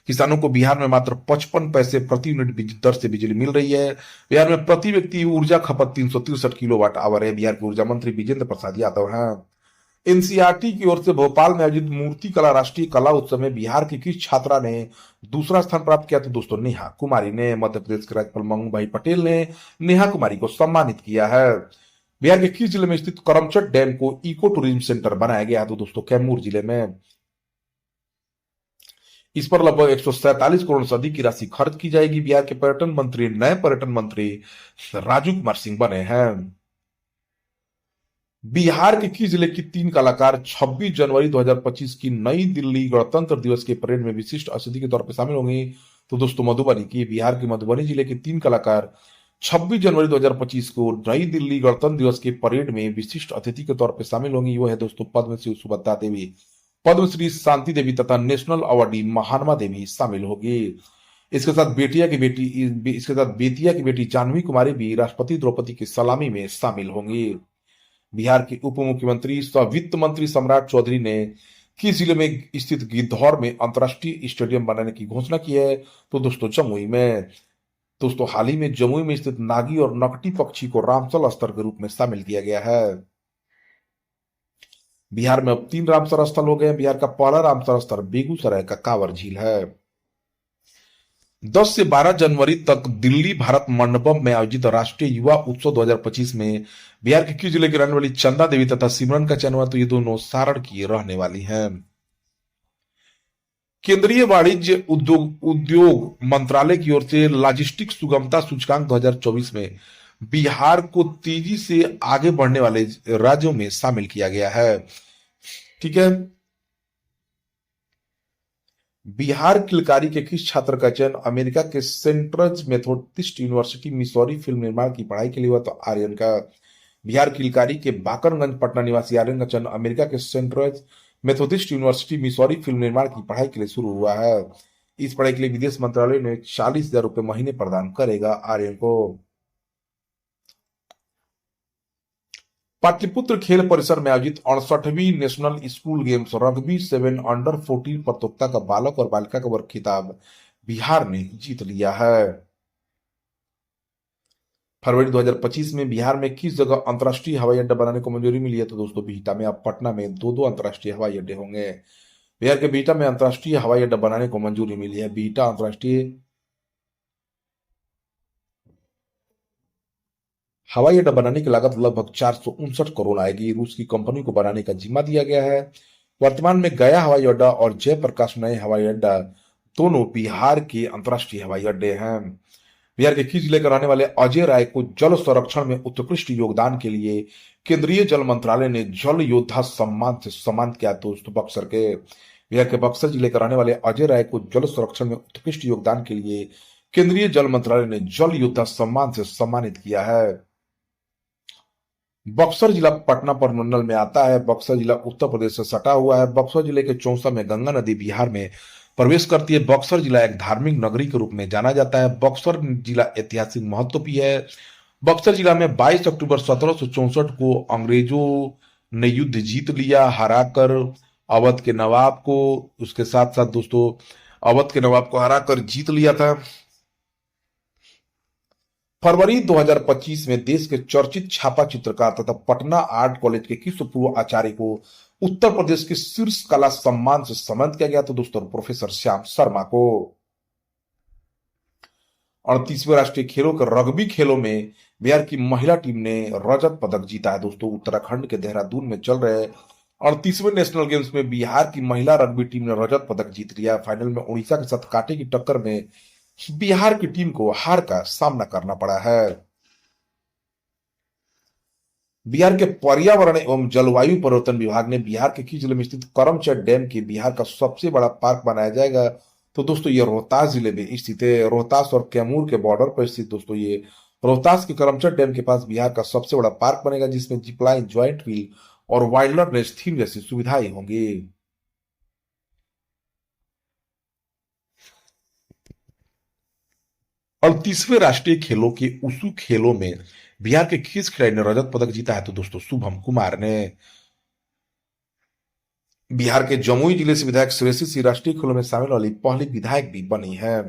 किसानों को बिहार में मात्र 55 पैसे प्रति यूनिट दर से बिजली मिल रही है। बिहार में प्रति व्यक्ति ऊर्जा खपत 363 किलोवाट आवर है। बिहार के ऊर्जा मंत्री विजेंद्र प्रसाद यादव हैं। एनसीईआरटी की ओर से भोपाल में आयोजित मूर्ति कला राष्ट्रीय कला उत्सव में बिहार की किस छात्रा ने दूसरा स्थान प्राप्त किया? तो दोस्तों नेहा कुमारी ने। मध्य प्रदेश के राज्यपाल मंगू भाई पटेल ने नेहा कुमारी को सम्मानित किया है। बिहार के किस जिले में स्थित करमचट डैम को इको टूरिज्म सेंटर बनाया गया? तो दोस्तों कैमूर जिले में। इस पर लगभग 147 करोड़ से अधिक की राशि खर्च की जाएगी। बिहार के पर्यटन मंत्री नए पर्यटन मंत्री राजू कुमार सिंह बने हैं। बिहार के किस जिले की 3 कलाकार 26 जनवरी 2025 की नई दिल्ली गणतंत्र दिवस के परेड में विशिष्ट अतिथि के तौर पर शामिल होंगे? तो दोस्तों मधुबनी की। बिहार के मधुबनी जिले के 3 कलाकार 26 जनवरी 2025 को नई दिल्ली गणतंत्र दिवस के परेड में विशिष्ट अतिथि के तौर पर शामिल होंगी। वो है दोस्तों पद्मश्री सुभद्रा देवी, पद्मश्री शांति देवी तथा नेशनल अवार्डी महानमा देवी शामिल होगी। इसके साथ बेतिया की बेटी जानवी कुमारी भी राष्ट्रपति द्रौपदी की सलामी में शामिल होंगी। बिहार के उप मुख्यमंत्री सह वित्त मंत्री सम्राट चौधरी ने किस जिले में स्थित गिद्धौर में अंतर्राष्ट्रीय स्टेडियम बनाने की घोषणा की है? तो दोस्तों जमुई में। दोस्तों हाल ही में जमुई में स्थित नागी और नकटी पक्षी को रामसर स्थल के रूप में शामिल किया गया है। बिहार में अब 3 रामसर स्थल हो गए। बिहार का पहला रामसर स्थल बेगूसराय का कांवर झील है। 10 से 12 जनवरी तक दिल्ली भारत मंडपम में आयोजित राष्ट्रीय युवा उत्सव 2025 में बिहार के किस जिले की रहने वाली चंदा देवी तथा सिमरन का चयन हुआ? तो ये दोनों सारण की रहने वाली हैं। केंद्रीय वाणिज्य उद्योग मंत्रालय की ओर से लॉजिस्टिक सुगमता सूचकांक 2024 में बिहार को तेजी से आगे बढ़ने वाले राज्यों में शामिल किया गया है। ठीक है। बिहार किलकारी के किस छात्र का चयन अमेरिका के central Methodist university Missouri film निर्माण की पढ़ाई के लिए हुआ? तो आर्यन का। बिहार किलकारी के बाकरगंज पटना निवासी आर्यन का चयन अमेरिका के central Methodist university Missouri film निर्माण की पढ़ाई के लिए शुरू हुआ है। इस पढ़ाई के लिए विदेश मंत्रालय ने 40,000 रुपए महीने प्रदान करेगा आर्यन को। पाटलिपुत्र खेल परिसर में आयोजित 68वीं national school games rugby 7 under 14 प्रतियोगिता का बालक और बालिका का वर्ग खिताब बिहार ने जीत लिया है। फरवरी 2025 में बिहार में किस जगह अंतर्राष्ट्रीय हवाई अड्डा बनाने को मंजूरी मिली है? तो दोस्तों बिहटा में। अब पटना में दो अंतर्राष्ट्रीय हवाई अड्डे होंगे। बिहार के बिहटा में अंतर्राष्ट्रीय हवाई अड्डा बनाने को मंजूरी मिली है। बिहटा अंतर्राष्ट्रीय हवाई अड्डा बनाने की लागत लगभग 459 करोड़ आएगी। रूस की कंपनी को बनाने का जिम्मा दिया गया है। वर्तमान में गया हवाई अड्डा और जयप्रकाश नए हवाई अड्डा दोनों बिहार के अंतर्राष्ट्रीय हवाई अड्डे हैं। बिहार के खींच लेकर आने वाले अजय राय को जल संरक्षण में उत्कृष्ट योगदान के लिए केंद्रीय जल मंत्रालय ने जल योद्धा सम्मान से सम्मानित किया। दोस्तों बक्सर के बिहार के बक्सर जिले का रहने वाले अजय राय को जल संरक्षण में उत्कृष्ट योगदान के लिए केंद्रीय जल मंत्रालय ने जल योद्धा सम्मान से सम्मानित किया है। बक्सर जिला पटना प्रमंडल में आता है। बक्सर जिला उत्तर प्रदेश से सटा हुआ है। बक्सर जिले के चौसा में गंगा नदी बिहार में प्रवेश करती है। बक्सर जिला एक धार्मिक नगरी के रूप में जाना जाता है। बक्सर जिला ऐतिहासिक महत्व भी है। बक्सर जिला में 22 अक्टूबर 1764 को अंग्रेजों ने युद्ध जीत लिया, हराकर अवध के नवाब को, उसके साथ साथ दोस्तों अवध के नवाब को हराकर जीत लिया था। फरवरी 2025 में देश के चर्चित छापा चित्रकार तथा पटना आर्ट कॉलेज के किस पूर्व आचार्य को उत्तर प्रदेश के शीर्ष कला सम्मान से सम्मानित किया गया? तो दोस्तों प्रोफेसर श्याम शर्मा को। 38वें राष्ट्रीय खेलों के रग्बी खेलों में बिहार की महिला टीम ने रजत पदक जीता है। दोस्तों उत्तराखंड के देहरादून में चल रहे 38वें नेशनल गेम्स में बिहार की महिला रग्बी टीम ने रजत पदक जीत लिया। फाइनल में उड़ीसा के साथ कांटे की टक्कर में बिहार की टीम को हार का सामना करना पड़ा है। बिहार के पर्यावरण एवं जलवायु परिवर्तन विभाग ने बिहार के किस जिले में स्थित करमचट डैम के बिहार का सबसे बड़ा पार्क बनाया जाएगा? तो दोस्तों ये रोहतास जिले में स्थित है। रोहतास और कैमूर के बॉर्डर पर स्थित दोस्तों ये रोहतास के करमचट डैम के पास बिहार का सबसे बड़ा पार्क बनेगा, जिसमें जिपलाइन, ज्वाइंट व्हील और वाइल्डरनेस थीम जैसी सुविधाएं होंगी। 38वें राष्ट्रीय खेलों के उसू खेलों में बिहार के किस खिलाड़ी ने रजत पदक जीता है? तो दोस्तों शुभम कुमार ने। बिहार के जमुई जिले से विधायक श्रेयसी सिंह राष्ट्रीय खेलों में शामिल वाली पहली विधायक भी बनी है।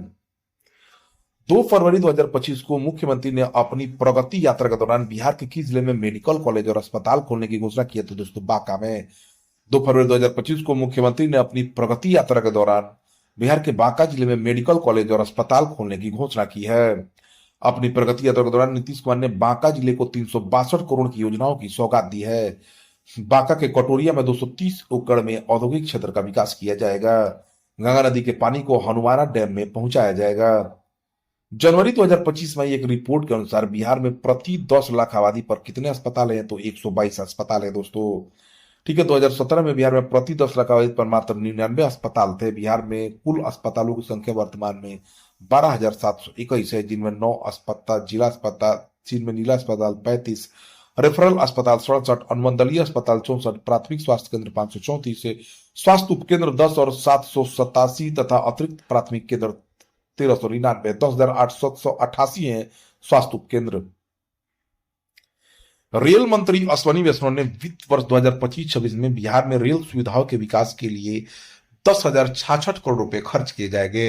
2 फरवरी 2025 को मुख्यमंत्री ने अपनी प्रगति यात्रा के दौरान बिहार के किस जिले में मेडिकल कॉलेज और अस्पताल खोलने की घोषणा की है? तो दोस्तों बांका में। 2 फरवरी 2025 को मुख्यमंत्री ने अपनी प्रगति यात्रा के दौरान बिहार के बांका जिले में मेडिकल कॉलेज और अस्पताल खोलने की घोषणा की है। अपनी प्रगति यात्रा के दौरान नीतीश कुमार ने बांका जिले को 362 करोड़ की योजनाओं की सौगात दी है। बांका के कटोरिया में 230 एकड़ में औद्योगिक क्षेत्र का विकास किया जाएगा। गंगा नदी के पानी को हनुमाना डैम में पहुंचाया जाएगा। जनवरी 2025 में एक रिपोर्ट के अनुसार बिहार में प्रति 10 लाख आबादी पर कितने अस्पताल हैं? तो 122 अस्पताल है दोस्तों। ठीक है, 2017 में बिहार में प्रति 10 लाख आबादी पर मात्र 99 अस्पताल थे। बिहार में कुल अस्पतालों की संख्या वर्तमान में 12,721 है, जिनमें 9 अस्पताल जिला अस्पताल, जिनमें जिला अस्पताल 35, रेफरल अस्पताल 67, अनुमंडलीय अस्पताल 64, प्राथमिक स्वास्थ्य केंद्र 534 है, स्वास्थ्य उपकेंद्र 10 और 787 तथा अतिरिक्त प्राथमिक केंद्र 1399, 10,888 है स्वास्थ्य उपकेंद्र। रेल मंत्री अश्विनी वैष्णव ने वित्त वर्ष 2025-26 में बिहार में रेल सुविधाओं के विकास के लिए 10,066 करोड़ रुपए खर्च किए जाएंगे।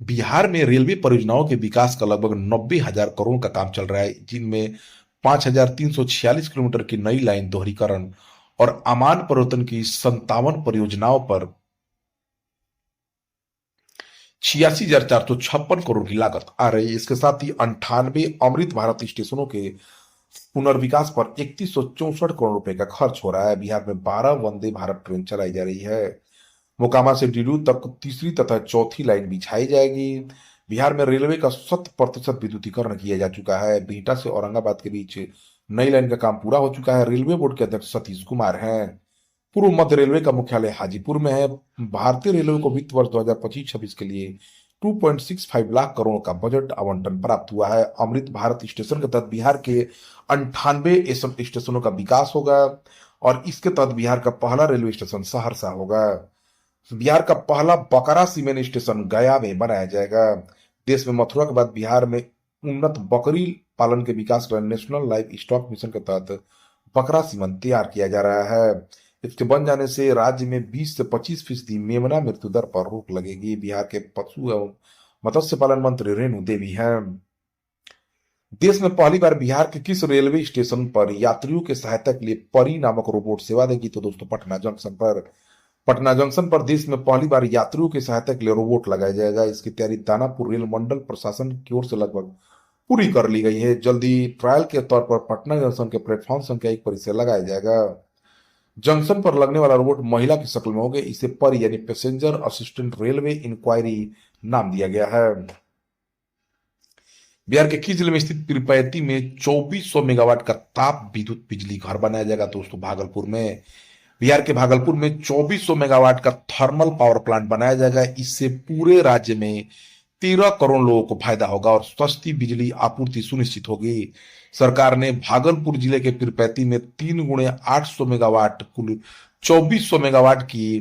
बिहार में रेलवे परियोजनाओं के विकास का लगभग 90,000 करोड़ का काम चल रहा है, जिनमें 5,346 किलोमीटर की नई लाइन दोहरीकरण और अमान परिवर्तन की 57 परियोजनाओं पर 86,456 करोड़ की लागत आ रही है। इसके साथ ही 98 अमृत भारत स्टेशनों के पुनर्विकास पर 3164 करोड़ रुपए का खर्च हो रहा है। बिहार में 12 वंदे भारत ट्रेन चलाई जा रही है। मोकामा से डीडू तक तीसरी तथा चौथी लाइन बिछाई जाएगी। बिहार में रेलवे का 100% विद्युतीकरण किया जा चुका है। बिहटा से औरंगाबाद के बीच नई लाइन का काम पूरा हो चुका है। रेलवे बोर्ड के अध्यक्ष सतीश कुमार हैं। पूर्व मध्य रेलवे का मुख्यालय हाजीपुर में है। भारतीय रेलवे को वित्त वर्ष 2025-26 के लिए 2.65 लाख करोड़ का बजट आवंटन प्राप्त हुआ है। अमृत भारत स्टेशन के तहत बिहार के 98 स्टेशनों का विकास होगा और इसके तहत बिहार का पहला रेलवे स्टेशन सहरसा होगा। बिहार का पहला बकरा सीमेंट स्टेशन गया में बनाया जाएगा। देश में मथुरा के बाद बिहार में उन्नत बकरी पालन के विकास के लिए नेशनल लाइव स्टॉक मिशन के तहत बकरा सीमन तैयार किया जा रहा है। इसके बन जाने से राज्य में 20 से 25% मेमना मृत्यु दर पर रोक लगेगी। बिहार के पशु एवं मत्स्य पालन मंत्री रेणु देवी हैं। देश में पहली बार बिहार के किस रेलवे स्टेशन पर यात्रियों के सहायता के लिए परी नामक रोबोट सेवा देगी? तो दोस्तों पटना जंक्शन पर देश में पहली बार यात्रियों की सहायता के लिए रोबोट लगाया जाएगा। इसकी तैयारी दानापुर रेल मंडल प्रशासन की ओर से लगभग पूरी कर ली गई है। जल्दी ट्रायल के तौर पर पटना जंक्शन के प्लेटफॉर्म संख्या 1 पर इसे लगाया जाएगा। जंक्शन पर लगने वाला रोबोट महिला की शक्ल में होगा। इसे पर यानी पैसेंजर असिस्टेंट रेलवे इंक्वायरी नाम दिया गया है। बिहार के किस जिले में स्थित पीरपैंती में 2400 मेगावाट का ताप विद्युत बिजली घर बनाया जाएगा? दोस्तों भागलपुर में। बिहार के भागलपुर में 2400 मेगावाट का थर्मल पावर प्लांट बनाया जाएगा। इससे पूरे राज्य में 13 करोड़ लोगों को फायदा होगा और सस्ती बिजली आपूर्ति सुनिश्चित होगी। सरकार ने भागलपुर जिले के पीरपैंती में 3 गुणे 800 मेगावाट कुल 2400 मेगावाट की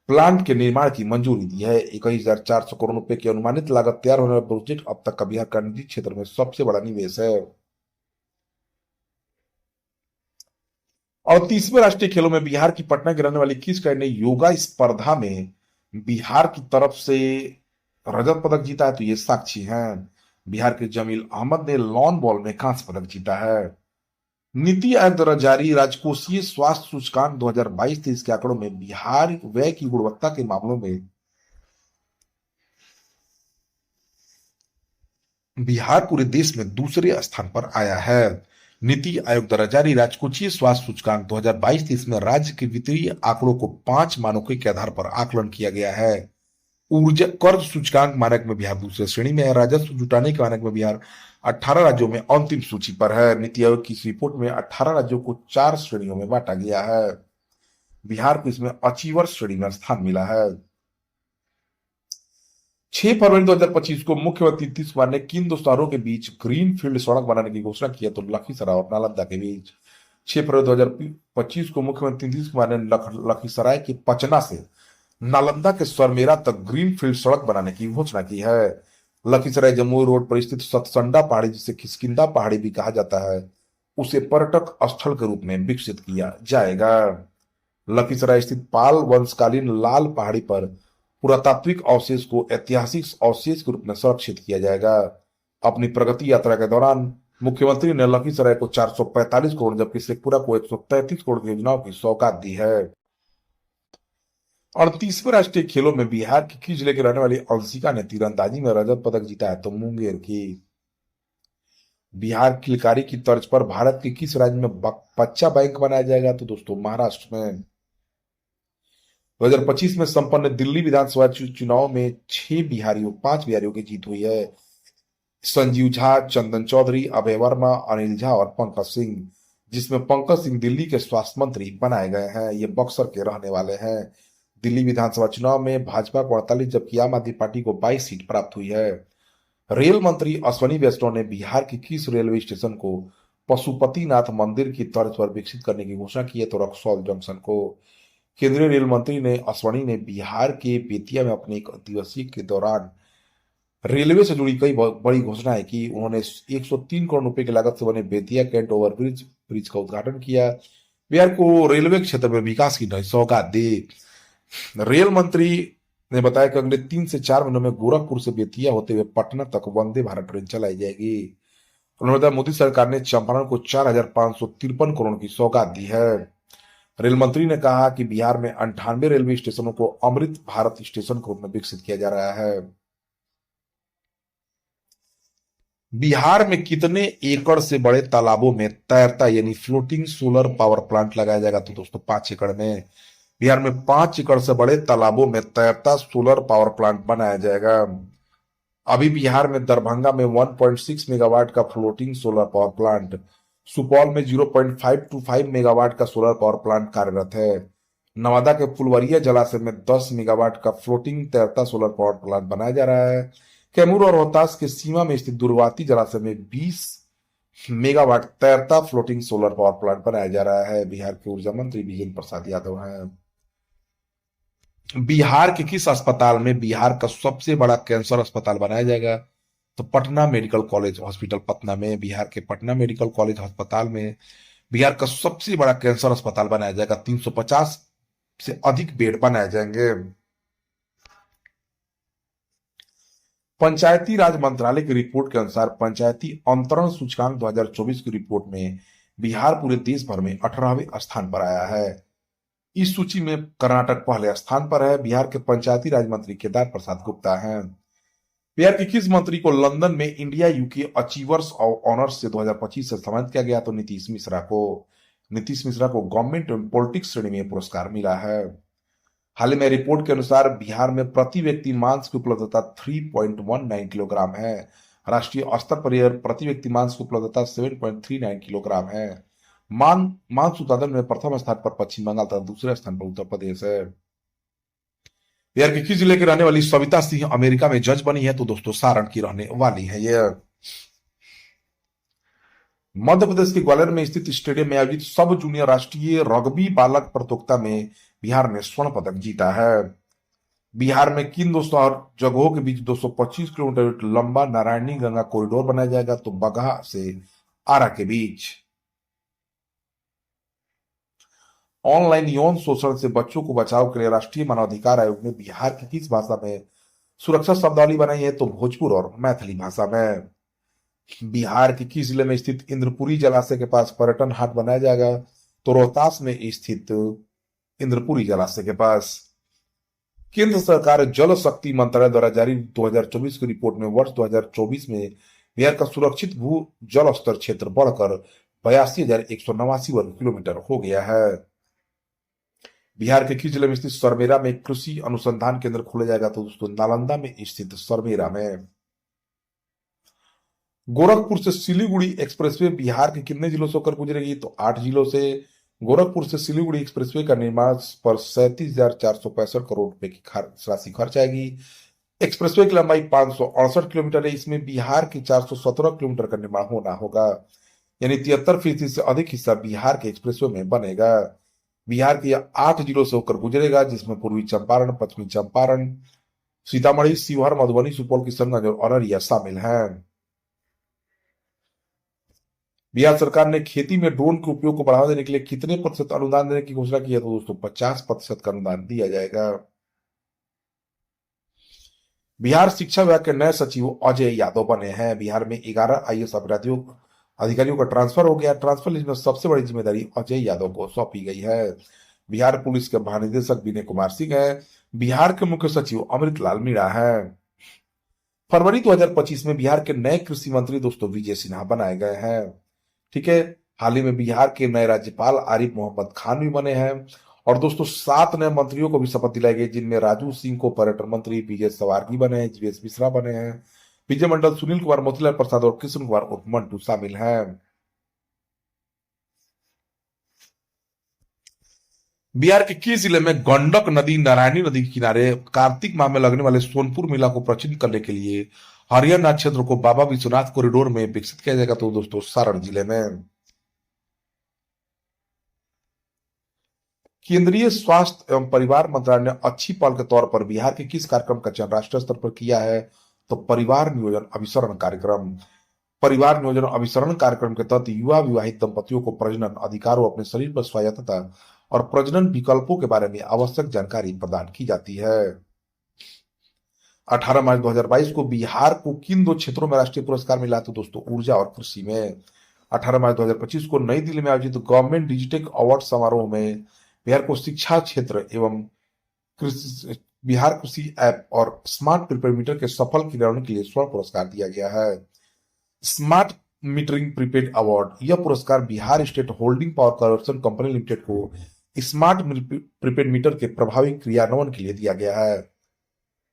प्लांट के निर्माण की मंजूरी दी है। 21,400 करोड़ रुपए की अनुमानित लागत तैयार होने वाला प्रोजेक्ट अब तक का बिहार का निजी क्षेत्र में सबसे बड़ा निवेश है। और 30वें राष्ट्रीय खेलों में बिहार की पटना की रहने वाली किस खिलाड़ी ने योगा स्पर्धा में बिहार की तरफ से रजत पदक जीता है? तो ये साक्षी हैं। बिहार के जमील अहमद ने लॉन बॉल में कांस्य पदक जीता है। नीति आयोग द्वारा जारी राजकोषीय स्वास्थ्य सूचकांक 2022-23 के आंकड़ों में बिहार व्यय की गुणवत्ता के मामलों में बिहार पूरे देश में दूसरे स्थान पर आया है। नीति आयोग द्वारा जारी राजकोषीय स्वास्थ्य सूचकांक 2022-23 में राज्य के वित्तीय आंकड़ों को 5 मानकों के आधार पर आकलन किया गया है। ऊर्जा कर्ज सूचकांक मानक में बिहार दूसरे श्रेणी में है। राजस्व जुटाने के मानक में बिहार 18 राज्यों में अंतिम सूची पर है। नीति आयोग की इस रिपोर्ट में 18 राज्यों को 4 श्रेणियों में बांटा गया है। बिहार को इसमें अचीवर श्रेणी में स्थान मिला है। 6 फरवरी 2025 को मुख्यमंत्री नीतीश कुमार ने किन दो शहरों के बीच ग्रीन फील्ड सड़क बनाने की घोषणा की है? तो लखीसराय और नालंदा के बीच। 6 फरवरी 2025 को मुख्यमंत्री नीतीश कुमार ने लखीसराय के पचना से नालंदा के सरमेरा तक ग्रीन फील्ड सड़क बनाने की घोषणा की है। लखीसराय जमुई रोड पर स्थित सतसंडा पहाड़ी, जिसे खिसकिंदा पहाड़ी भी कहा जाता है, उसे पर्यटक स्थल के रूप में विकसित किया जाएगा। लखीसराय स्थित पाल वंशकालीन लाल पहाड़ी पर पुरातात्विक अवशेष को ऐतिहासिक अवशेष के रूप में संरक्षित किया जाएगा। अपनी प्रगति यात्रा के दौरान मुख्यमंत्री ने लखीसराय को 445 करोड़ जबकि शेखपुरा को 133 करोड़ की योजनाओं की सौगात दी है। 38वें राष्ट्रीय खेलों में बिहार के किस जिले के रहने वाली अंशिका ने तीरंदाजी में रजत पदक जीता है? तो मुंगेर की। बिहार किलकारी की तर्ज पर भारत के किस राज्य में बच्चा बैंक बनाया जाएगा? तो दोस्तों महाराष्ट्र में। 2025 में संपन्न दिल्ली विधानसभा चुनाव में 5 बिहारियों की जीत हुई है। संजीव झा, चंदन चौधरी, अभय वर्मा, अनिल झा और पंकज सिंह, जिसमें पंकज सिंह दिल्ली के स्वास्थ्य मंत्री बनाए गए हैं। ये बक्सर के रहने वाले हैं। दिल्ली विधानसभा चुनाव में भाजपा को 48 जबकि आम आदमी पार्टी को 22 सीट प्राप्त हुई है। रेल मंत्री अश्वनी वैष्णव ने बिहार के किस रेलवे स्टेशन को पशुपतिनाथ मंदिर की तर्ज पर विकसित करने की घोषणा की है? तो रक्सौल जंक्शन को। केंद्रीय रेल मंत्री ने अश्वनी ने बिहार के बेतिया में अपने एक दिवसीय के दौरान रेलवे से जुड़ी कई बड़ी घोषणाएं की। उन्होंने 103 करोड़ रुपए की लागत से बने बेतिया कैंट ओवरब्रिज का उद्घाटन किया। बिहार को रेलवे क्षेत्र में विकास की नई सौगात दी। रेल मंत्री ने बताया कि अगले 3 से 4 महीनों में गोरखपुर से बेतिया होते हुए पटना तक वंदे भारत ट्रेन चलाई जाएगी। उन्होंने बताया मोदी सरकार ने चंपारण को 4,553 करोड़ की सौगात दी है। रेल मंत्री ने कहा कि बिहार में 98 रेलवे स्टेशनों को अमृत भारत स्टेशन के रूप में विकसित किया जा रहा है। बिहार में कितने एकड़ से बड़े तालाबों में तैरता यानी फ्लोटिंग सोलर पावर प्लांट लगाया जाएगा? तो दोस्तों 5 एकड़ में। बिहार में 5 एकड़ से बड़े तालाबों में तैरता सोलर पावर प्लांट बनाया जाएगा। अभी बिहार में दरभंगा में 1.6 मेगावाट का floating solar power plant, Supaul में 0.525 मेगावाट का सोलर पावर प्लांट कार्यरत है। नवादा के फुलवरिया जलाशय में 10 मेगावाट का फ्लोटिंग तैरता सोलर पावर प्लांट बनाया जा रहा है। कैमूर और रोहतास के सीमा में स्थित दुर्वाती जलाशय में 20 मेगावाट तैरता फ्लोटिंग सोलर पावर प्लांट बनाया जा रहा है। बिहार के ऊर्जा मंत्री विजेंद्र प्रसाद यादव हैं। बिहार के किस अस्पताल में बिहार का सबसे बड़ा कैंसर अस्पताल बनाया जाएगा? तो Patna medical college hospital Patna में, बिहार के पटना मेडिकल कॉलेज अस्पताल में बिहार का सबसे बड़ा कैंसर अस्पताल बनाया जाएगा। 350 से अधिक बेड बनाए जाएंगे। पंचायती राज मंत्रालय की रिपोर्ट के अनुसार पंचायती अंतरण सूचकांक 2024 की रिपोर्ट में बिहार पूरे देश भर में 18वें स्थान पर आया है। इस सूची में कर्नाटक पहले स्थान पर है। बिहार के पंचायती राज मंत्री केदार प्रसाद गुप्ता हैं। बिहार के किस मंत्री को लंदन में India UK achievers of honours से 2025 से सम्मानित किया गया? तो नीतीश मिश्रा को। नीतीश मिश्रा को गवर्नमेंट एंड पॉलिटिक्स श्रेणी में पुरस्कार मिला है। हाल ही में रिपोर्ट के अनुसार बिहार में प्रति व्यक्ति मांस की उपलब्धता 3.19 किलोग्राम है। राष्ट्रीय स्तर पर यह प्रति व्यक्ति मांस की उपलब्धता 7.39 किलोग्राम है। मांस उत्पादन में प्रथम स्थान पर पश्चिम बंगाल तथा दूसरे स्थान पर उत्तर प्रदेश है। बिहार के किस जिले के रहने वाली सविता सिंह अमेरिका में जज बनी है? तो दोस्तों सारण की रहने वाली है यह। मध्य प्रदेश के ग्वालियर में स्थित स्टेडियम में आयोजित सब जूनियर राष्ट्रीय रग्बी बालक प्रतियोगिता में बिहार ने स्वर्ण पदक जीता है। बिहार में किन दो जगहों के बीच 225 किलोमीटर लंबा नारायणी गंगा कॉरिडोर बनाया जाएगा? तो बगहा से आरा के बीच। ऑनलाइन यौन शोषण से बच्चों को बचाव के लिए राष्ट्रीय मानवाधिकार आयोग ने बिहार की किस भाषा में सुरक्षा शब्दावली बनाई है? तो भोजपुर और मैथिली भाषा में। बिहार के किस जिले में स्थित इंद्रपुरी जलाशय के पास पर्यटन हाट बनाया जाएगा? तो रोहतास में स्थित इंद्रपुरी जलाशय के पास। केंद्र सरकार जल शक्ति मंत्रालय द्वारा जारी 2024 की रिपोर्ट में वर्ष 2024 में बिहार का सुरक्षित भू जल स्तर क्षेत्र बढ़कर 82,189 वर्ग किलोमीटर हो गया है। बिहार के किस जिले में स्थित सरमेरा में कृषि अनुसंधान केंद्र खोला जाएगा? तो दोस्तों नालंदा में स्थित सरमेरा में। गोरखपुर से सिलीगुड़ी एक्सप्रेसवे बिहार के कितने जिलों से होकर गुजरेगी? तो 8 जिलों से। गोरखपुर से सिलीगुड़ी एक्सप्रेसवे का निर्माण पर 37,465 करोड़ रुपए की राशि खर्च आएगी। एक्सप्रेसवे की लंबाई 568 किलोमीटर है। इसमें बिहार के 417 किलोमीटर का निर्माण होना होगा, यानी 73% से अधिक हिस्सा बिहार के एक्सप्रेसवे में बनेगा। बिहार के 8 जिलों से होकर गुजरेगा, जिसमें पूर्वी चंपारण, पश्चिमी चंपारण, सीतामढ़ी, शिवहर, मधुबनी, सुपौल, किशनगंज और अररिया शामिल हैं। बिहार सरकार ने खेती में ड्रोन के उपयोग को बढ़ावा देने के लिए कितने प्रतिशत अनुदान देने की घोषणा की है? तो दोस्तों 50% का अनुदान दिया जाएगा। बिहार शिक्षा विभाग के नए सचिव अजय यादव बने हैं। बिहार में 11 IAS अधिकारियों का ट्रांसफर हो गया। ट्रांसफर लिस्ट में सबसे बड़ी जिम्मेदारी अजय यादव को सौंपी गई है। बिहार पुलिस के महानिदेशक विनय कुमार सिंह है। बिहार के मुख्य सचिव अमृतलाल मीणा है। फरवरी 2025 में बिहार के नए कृषि मंत्री दोस्तों विजय सिन्हा बनाए गए हैं। ठीक है, हाल ही में बिहार के नए राज्यपाल आरिफ मोहम्मद खान भी बने हैं। और दोस्तों 7 नए मंत्रियों को भी शपथ दिलाई गई, जिनमें राजू सिंह को पर्यटन मंत्री, विजय सवारगी बने हैं, जीवेश मिश्रा बने हैं, विजय मंडल, सुनील कुमार, मोतीलाल प्रसाद और कृष्ण कुमार उर्फ मंटू शामिल हैं। बिहार के किस जिले में गंडक नदी नारायणी नदी के किनारे कार्तिक माह में लगने वाले सोनपुर मेला को प्रचित करने के लिए हरियाणा क्षेत्र को बाबा विश्वनाथ कॉरिडोर में विकसित किया जाएगा? तो दोस्तों सारण जिले में। केंद्रीय स्वास्थ्य एवं परिवार मंत्रालय ने अच्छी पहल के तौर पर बिहार के किस कार्यक्रम का चयन राष्ट्रीय स्तर पर किया है? तो परिवार नियोजन अभिसरण कार्यक्रम। परिवार नियोजन अभिसरण कार्यक्रम के तहत युवा विवाहित दंपतियों को प्रजनन अधिकारों, अपने शरीर पर स्वायत्तता और प्रजनन विकल्पों के बारे में आवश्यक जानकारी प्रदान की जाती है। 18 मार्च 2022 को बिहार को किन 2 क्षेत्रों में राष्ट्रीय पुरस्कार मिला? तो दोस्तों ऊर्जा और कृषि में। 18 मार्च 2025 को नई दिल्ली में आयोजित गवर्नमेंट डिजिटेक अवार्ड समारोह में बिहार को शिक्षा क्षेत्र एवं बिहार कृषि ऐप और स्मार्ट प्रीपेड मीटर के सफल क्रियान्वयन के लिए स्वर्ण पुरस्कार दिया गया है। स्मार्ट मीटरिंग प्रीपेड अवार्ड, यह पुरस्कार Bihar state holding power corporation company limited को स्मार्ट प्रीपेड मीटर के प्रभावी क्रियान्वयन के लिए दिया गया है।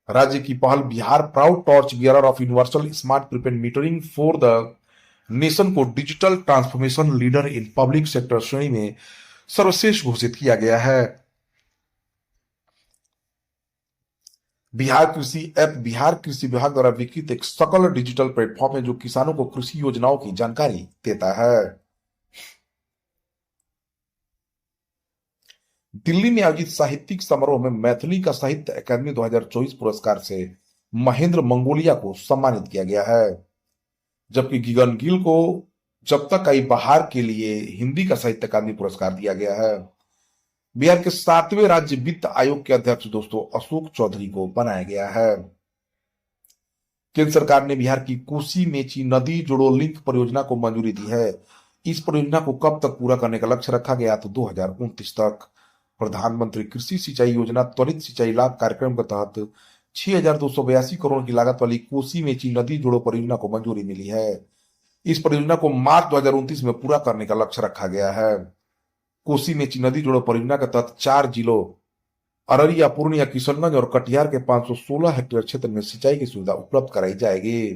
राज्य की पहल Bihar proud torch bearer of universal smart prepaid metering for the nation को digital transformation leader in public sector श्रेणी में सर्वश्रेष्ठ घोषित किया गया है। बिहार कृषि ऐप बिहार कृषि विभाग द्वारा विकसित एक सकल डिजिटल प्लेटफॉर्म है, जो किसानों को कृषि योजनाओं की जानकारी देता है। दिल्ली में आयोजित साहित्यिक समारोह में मैथिली का साहित्य अकादमी 2024 पुरस्कार से महेंद्र मंगोलिया को सम्मानित किया गया है, जबकि गगन गिल को जब तक आई बहार के लिए हिंदी का साहित्य अकादमी पुरस्कार दिया गया है। बिहार के 7वें राज्य वित्त आयोग के अध्यक्ष दोस्तों अशोक चौधरी को बनाया गया है। केंद्र सरकार ने बिहार की कोसी मेची नदी जोड़ो लिंक परियोजना को मंजूरी दी है। इस परियोजना को कब तक पूरा करने का लक्ष्य रखा गया तो 2029 तक। प्रधानमंत्री कृषि सिंचाई योजना त्वरित सिंचाई लाभ कार्यक्रम के तहत 6,282 करोड़ की लागत वाली कोसी मेची नदी जोड़ो परियोजना को मंजूरी मिली है। इस परियोजना को मार्च 2029 में पूरा करने का लक्ष्य रखा गया है। कोसी मेची नदी जोड़ो परियोजना के तहत 4 जिलों अररिया, पूर्णिया, किशनगंज और कटिहार के 516 हेक्टेयर क्षेत्र में सिंचाई की सुविधा उपलब्ध कराई जाएगी।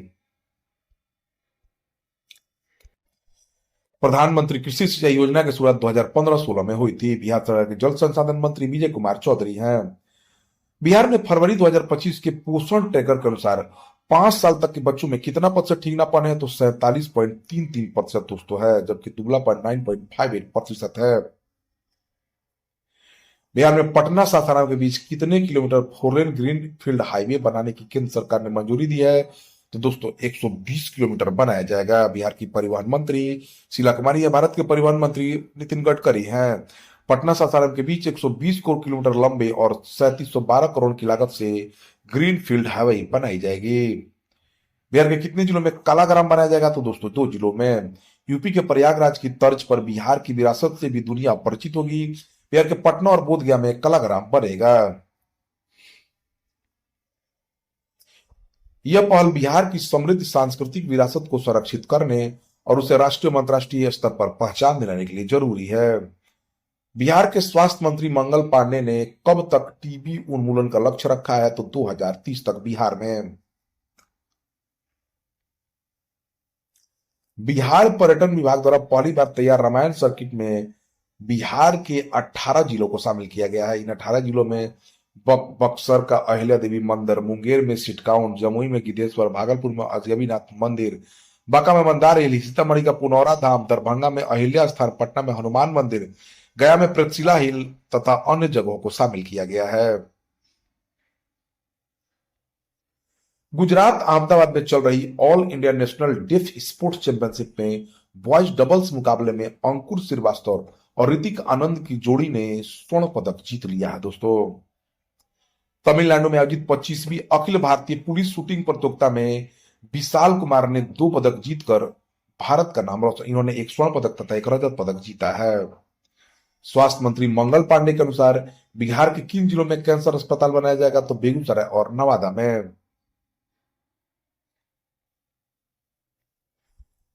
प्रधानमंत्री कृषि सिंचाई योजना की शुरुआत 2015-16 में हुई थी। बिहार सरकार के जल संसाधन मंत्री विजय कुमार चौधरी हैं। बिहार में फरवरी 2025 के पोषण ट्रैकर के अनुसार 5 साल तक के बच्चों में कितना प्रतिशत ठीक ना पाने हैं तो 47.33% दोस्तों है, जबकि दुबलापन 9.58% है। बिहार में पटना सासाराम के बीच कितने किलोमीटर 4 लेन ग्रीन फील्ड हाईवे बनाने की केंद्र सरकार ने मंजूरी दी है तो दोस्तों 120 किलोमीटर बनाया जाएगा। बिहार की परिवहन मंत्री शीला कुमारी या भारत के परिवहन मंत्री नितिन गडकरी हैं। पटना सासाराम के बीच 120 किलोमीटर लंबे और 3712 करोड़ की लागत से ग्रीन फील्ड हाईवे बनाई जाएगी। बिहार के कितने जिलों में कलाग्राम बनाया जाएगा तो दोस्तों 2 जिलों में। यूपी के प्रयागराज की तर्ज पर बिहार की विरासत से भी दुनिया परिचित होगी। बिहार के पटना और बोधगया में कलाग्राम बनेगा। यह पहल बिहार की समृद्ध सांस्कृतिक विरासत को संरक्षित करने और उसे राष्ट्रीय और अंतर्राष्ट्रीय स्तर पर पहचान दिलाने के लिए जरूरी है। बिहार के स्वास्थ्य मंत्री मंगल पांडे ने कब तक टीबी उन्मूलन का लक्ष्य रखा है तो 2030 तक। बिहार पर्यटन विभाग द्वारा पहली बार तैयार रामायण सर्किट में बिहार के 18 जिलों को शामिल किया गया है। इन 18 जिलों में बक्सर का अहिल्या देवी मंदिर, मुंगेर में सिटकाउन, जमुई में गिद्धेश्वर, भागलपुर में अजगबीनाथ मंदिर, बांका में मंदार हिल, सीतामढ़ी का पुनौरा धाम, दरभंगा में अहिल्या स्थान, पटना में हनुमान मंदिर, गया में प्रक्षिला हिल तथा अन्य जगहों को शामिल किया गया है। गुजरात अहमदाबाद में चल रही all India national deaf sports championship में बॉयज डबल्स मुकाबले में अंकुर श्रीवास्तव और ऋतिक आनंद की जोड़ी ने स्वर्ण पदक जीत लिया है दोस्तों। तमिलनाडु में आयोजित 25वीं अखिल भारतीय पुलिस शूटिंग प्रतियोगिता में विशाल कुमार ने 2 पदक जीतकर भारत का नाम रोशन। इन्होंने एक स्वर्ण पदक तथा एक रजत पदक जीता है। स्वास्थ्य मंत्री मंगल पांडे के अनुसार बिहार के किन जिलों में कैंसर अस्पताल बनाया जाएगा तो बेगूसराय और नवादा में।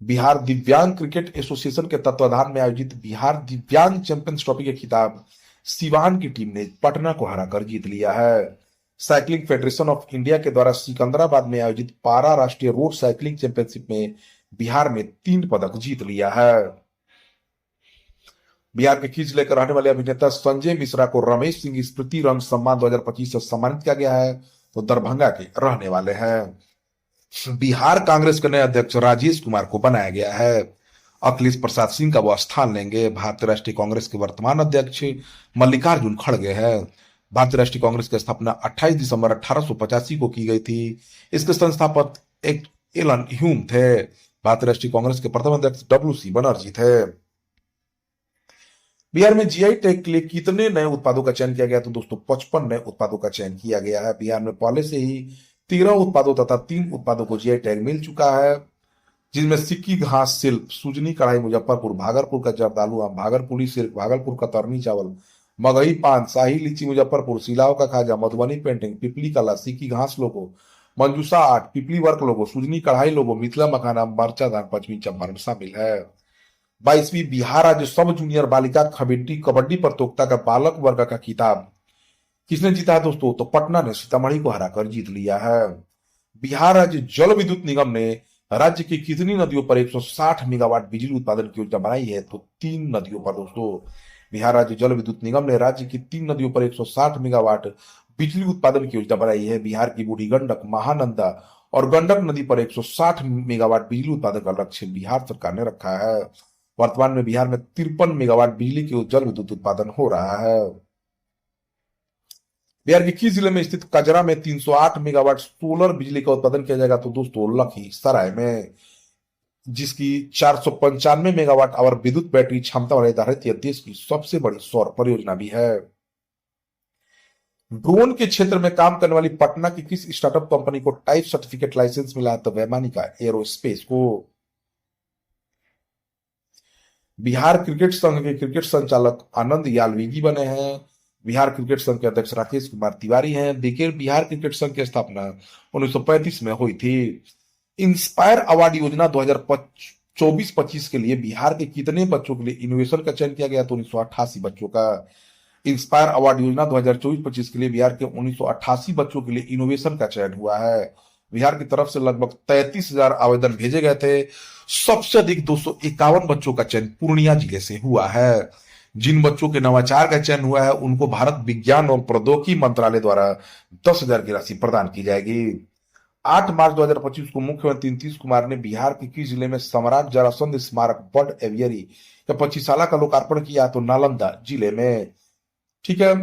बिहार दिव्यांग क्रिकेट एसोसिएशन के तत्वाधान में आयोजित बिहार दिव्यांग चैंपियंस ट्रॉफी के खिताब सिवान की टीम ने पटना को हराकर जीत लिया है। साइकिलिंग फेडरेशन ऑफ इंडिया के द्वारा सिकंदराबाद में आयोजित पारा राष्ट्रीय रोड साइकिलिंग चैंपियनशिप में बिहार ने 3 पदक जीत लिया है। बिहार के खींच लेकर रहने वाले अभिनेता संजय मिश्रा को रमेश सिंह स्मृति रंग सम्मान 2025 से सम्मानित किया गया है तो दरभंगा के रहने वाले हैं। बिहार कांग्रेस के नए अध्यक्ष राजेश कुमार को बनाया गया है। अखिलेश प्रसाद सिंह का वो स्थान लेंगे। भारतीय राष्ट्रीय कांग्रेस के वर्तमान अध्यक्ष मल्लिकार्जुन खड़गे हैं। भारतीय राष्ट्रीय कांग्रेस की स्थापना 28 दिसंबर 1885 को की गई थी। इसके संस्थापक एक एलन ह्यूम थे। भारतीय राष्ट्रीय कांग्रेस के प्रथम अध्यक्ष WC बनर्जी थे। बिहार में जीआई टैग के लिए कितने नए उत्पादों का चयन किया गया तो दोस्तों 55 नए उत्पादों का चयन किया गया है। बिहार में पहले से ही 13 उत्पादों तथा 3 उत्पादों को जीआई टैग मिल चुका है, जिनमें सिक्की घास शिल्प, सुजनी कढ़ाई मुजफ्फरपुर, भागलपुर का जर्दालू आम, भागलपुरी सिल्क, भागलपुर का तरनी चावल, मगही पान, शाही लीची मुजफ्फरपुर, सिलाव का खाजा, मधुबनी पेंटिंग, पिपली कला, सिक्की घास लोगो, मंजूसा आर्ट, पिपली वर्क लोगो, सुजनी कढ़ाई लोगो, मिथिला मखाना, मरचा धान, पश्चिमी चंपारण शामिल है। 22वीं बिहार राज्य सब जूनियर बालिका कबड्डी प्रतियोगिता का बालक वर्ग का खिताब किसने जीता है दोस्तों तो पटना ने सीतामढ़ी को हराकर जीत लिया है। बिहार राज्य जल विद्युत निगम ने राज्य की कितनी नदियों पर 160 मेगावाट बिजली उत्पादन की योजना बनाई है तो 3 नदियों पर दोस्तों। बिहार राज्य जल विद्युत निगम ने राज्य की 3 नदियों पर 160 मेगावाट बिजली उत्पादन की योजना बनाई है। बिहार की बूढ़ी गंडक, महानंदा और गंडक नदी पर 160 मेगावाट बिजली उत्पादन का लक्ष्य बिहार सरकार ने रखा है। वर्तमान में बिहार में 53 मेगावाट बिजली की जल विद्युत उत्पादन हो रहा है। बिहार के किस जिले में स्थित कजरा में 308 मेगावाट सोलर बिजली का उत्पादन किया जाएगा? तो दोस्तों लखीसराय में, जिसकी 495 मेगावाट आवर विद्युत बैटरी क्षमता वाले आधारित यह देश की सबसे बड़ी सौर परियोजना भी है। ड्रोन के क्षेत्र में काम करने वाली पटना की किस स्टार्टअप कंपनी को टाइप सर्टिफिकेट लाइसेंस मिला है? तो वैमानिका एरोस्पेस को। बिहार क्रिकेट संघ के क्रिकेट संचालक आनंद यालवेगी बने हैं। बिहार क्रिकेट संघ के अध्यक्ष राकेश कुमार तिवारी हैं। देखिए, बिहार क्रिकेट संघ की स्थापना 1935 में हुई थी। इंस्पायर अवार्ड योजना 2024-25 के लिए बिहार के कितने बच्चों के लिए इनोवेशन का चयन किया गया? तो 1988 बच्चों का। इंस्पायर अवार्ड योजना 2024-25 के लिए बिहार के 1988 बच्चों के लिए इनोवेशन का चयन हुआ है। बिहार की तरफ से लगभग 33,000 आवेदन भेजे गए थे। सबसे अधिक 251 बच्चों का चयन पूर्णिया जिले से हुआ है। जिन बच्चों के नवाचार का चयन हुआ है उनको भारत विज्ञान और प्रौद्योगिकी मंत्रालय द्वारा 10,000 की राशि प्रदान की जाएगी। 8 मार्च 2025 को मुख्यमंत्री नीतीश कुमार ने बिहार के किस जिले में सम्राट जरासंध स्मारक बर्ड एवियरी का 25 का लोकार्पण किया? तो नालंदा जिले में। ठीक है,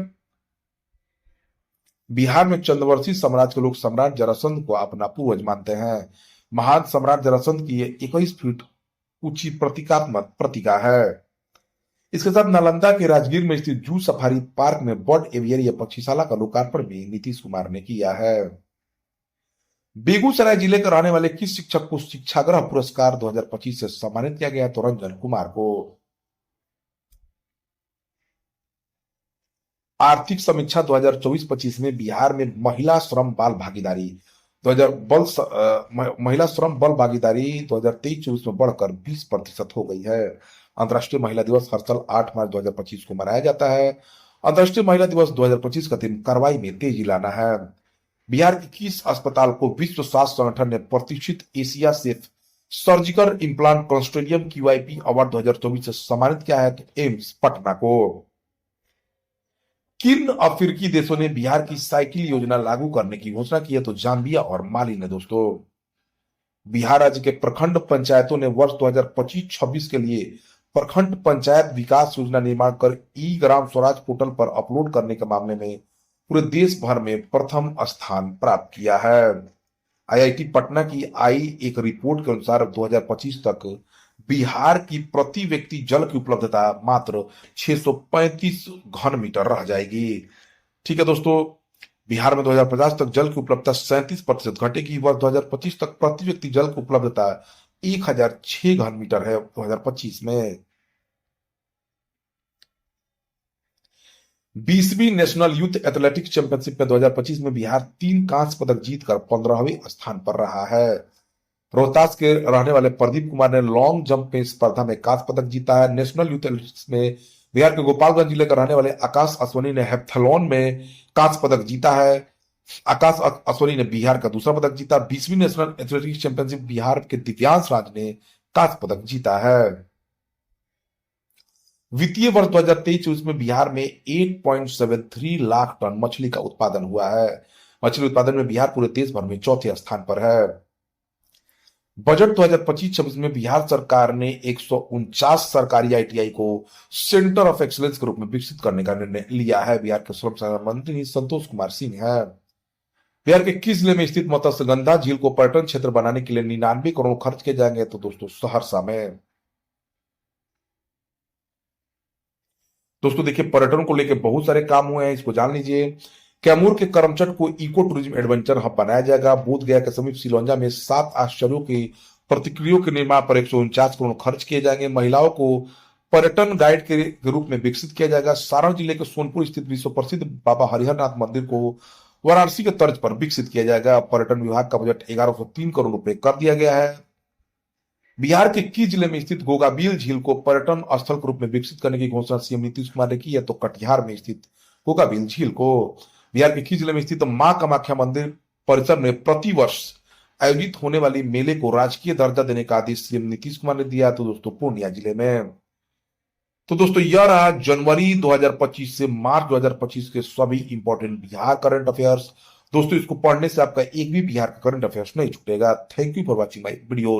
बिहार में चंद्रवंशी साम्राज्य के लोग सम्राट जरासंध को अपना पूर्वज मानते हैं। महान सम्राट जरासंध की 21 फीट ऊंची प्रतीकात्मक प्रतीका है। इसके साथ नालंदा के राजगीर में स्थित जू सफारी पार्क में बर्ड एवियरी या पक्षीशाला का लोकार्पण भी नीतीश कुमार ने किया है। बेगूसराय जिले के रहने वाले किस शिक्षक को शिक्षाग्रह पुरस्कार 2025 से सम्मानित किया गया? तो रंजन कुमार को। आर्थिक समीक्षा 2024-25 में बिहार में महिला श्रम बाल भागीदारी 2023-24 में बढ़कर 20% हो गई है। अंतर्राष्ट्रीय महिला दिवस हर साल 8 मार्च 2025 को मनाया जाता है। अंतर्राष्ट्रीय महिला दिवस 2025 का दिन कार्रवाई में तेजी लाना है। बिहार के किस अस्पताल को विश्व स्वास्थ्य संगठन ने प्रतिष्ठित Asia safe surgical implant consortium QIP award 2024 से सम्मानित किया है? तो एम्स पटना को। किन अफ्रीकी देशों ने बिहार की साइकिल योजना लागू करने की घोषणा की है? तो जाम्बिया और माली ने। दोस्तों, बिहार राज्य के प्रखंड पंचायतों ने वर्ष 2025-26 के लिए प्रखंड पंचायत विकास योजना निर्माण कर ई ग्राम स्वराज पोर्टल पर अपलोड करने के मामले में पूरे देश भर में प्रथम स्थान प्राप्त किया है। IIT पटना की आई एक रिपोर्ट के अनुसार 2025 तक बिहार की प्रति व्यक्ति जल की उपलब्धता मात्र 635 घन मीटर रह जाएगी। ठीक है दोस्तों, बिहार में 2050 तक जल की उपलब्धता 37% घटेगी। वर्ष 2025 तक प्रति व्यक्ति जल की उपलब्धता 1006 घन मीटर है 2025 में। 20वीं नेशनल यूथ एथलेटिक्स चैंपियनशिप में 2025 में बिहार 3 कांस्य पदक जीतकर 15वें स्थान पर रहा है। रोहतास के रहने वाले प्रदीप कुमार ने लॉन्ग जंप में स्पर्धा में कांस्य पदक जीता है। नेशनल यूथ एथलेटिक्स में बिहार के गोपालगंज जिले के रहने वाले आकाश असवनी ने हेप्थलॉन में कांस्य पदक जीता है। आकाश असवनी ने बिहार का दूसरा पदक जीता। 20वीं नेशनल एथलेटिक्स चैंपियनशिप बिहार के दिव्यांश राज ने कांस्य पदक जीता है। वित्तीय वर्ष 2023-24 में बिहार में 8.73 लाख टन मछली का उत्पादन हुआ है। मछली उत्पादन में बिहार पूरे देश भर में चौथे स्थान पर है। बजट 2025-26 में बिहार सरकार ने 149 सरकारी ITI को सेंटर ऑफ एक्सीलेंस के रूप में विकसित करने का निर्णय लिया है। बिहार के श्रम संसाधन मंत्री संतोष कुमार सिंह है। बिहार के किस जिले में स्थित मत्स्यगंधा झील को पर्यटन क्षेत्र बनाने के लिए 99 करोड़ खर्च किए जाएंगे? तो दोस्तों सहरसा में। दोस्तों देखिए, पर्यटन को लेकर बहुत सारे काम हुए हैं, इसको जान लीजिए। कैमूर के करमचट को इको टूरिज्म एडवेंचर हब बनाया जाएगा। बोध गया के समीप सिलौंजा में 7 आश्चर्यों की प्रतिकृतियों के निर्माण पर 149 करोड़ खर्च किए जाएंगे। महिलाओं को पर्यटन गाइड के रूप में विकसित किया जाएगा। सारण जिले के सोनपुर स्थित विश्व प्रसिद्ध बाबा हरिहरनाथ मंदिर को वाराणसी के तर्ज पर विकसित किया जाएगा। पर्यटन विभाग का बजट 1103 करोड़ रुपए कर दिया गया है। बिहार के किस जिले में स्थित गोगाबिल झील को पर्यटन स्थल के रूप में विकसित करने की घोषणा सीएम नीतीश कुमार ने की है? तो कटिहार में स्थित गोगाबिल झील को। बिहार के किस जिले में स्थित मां कामाख्या मंदिर परिसर में प्रतिवर्ष आयोजित होने वाली मेले को राजकीय दर्जा देने का आदेश सीएम नीतीश कुमार ने दिया? तो दोस्तों पूर्णिया जिले में। तो दोस्तों यह रहा जनवरी 2025 से मार्च 2025 के सभी इंपॉर्टेंट बिहार करंट अफेयर्स। दोस्तों इसको पढ़ने से आपका एक भी बिहार का करंट अफेयर्स नहीं छूटेगा। Thank you for watching my video.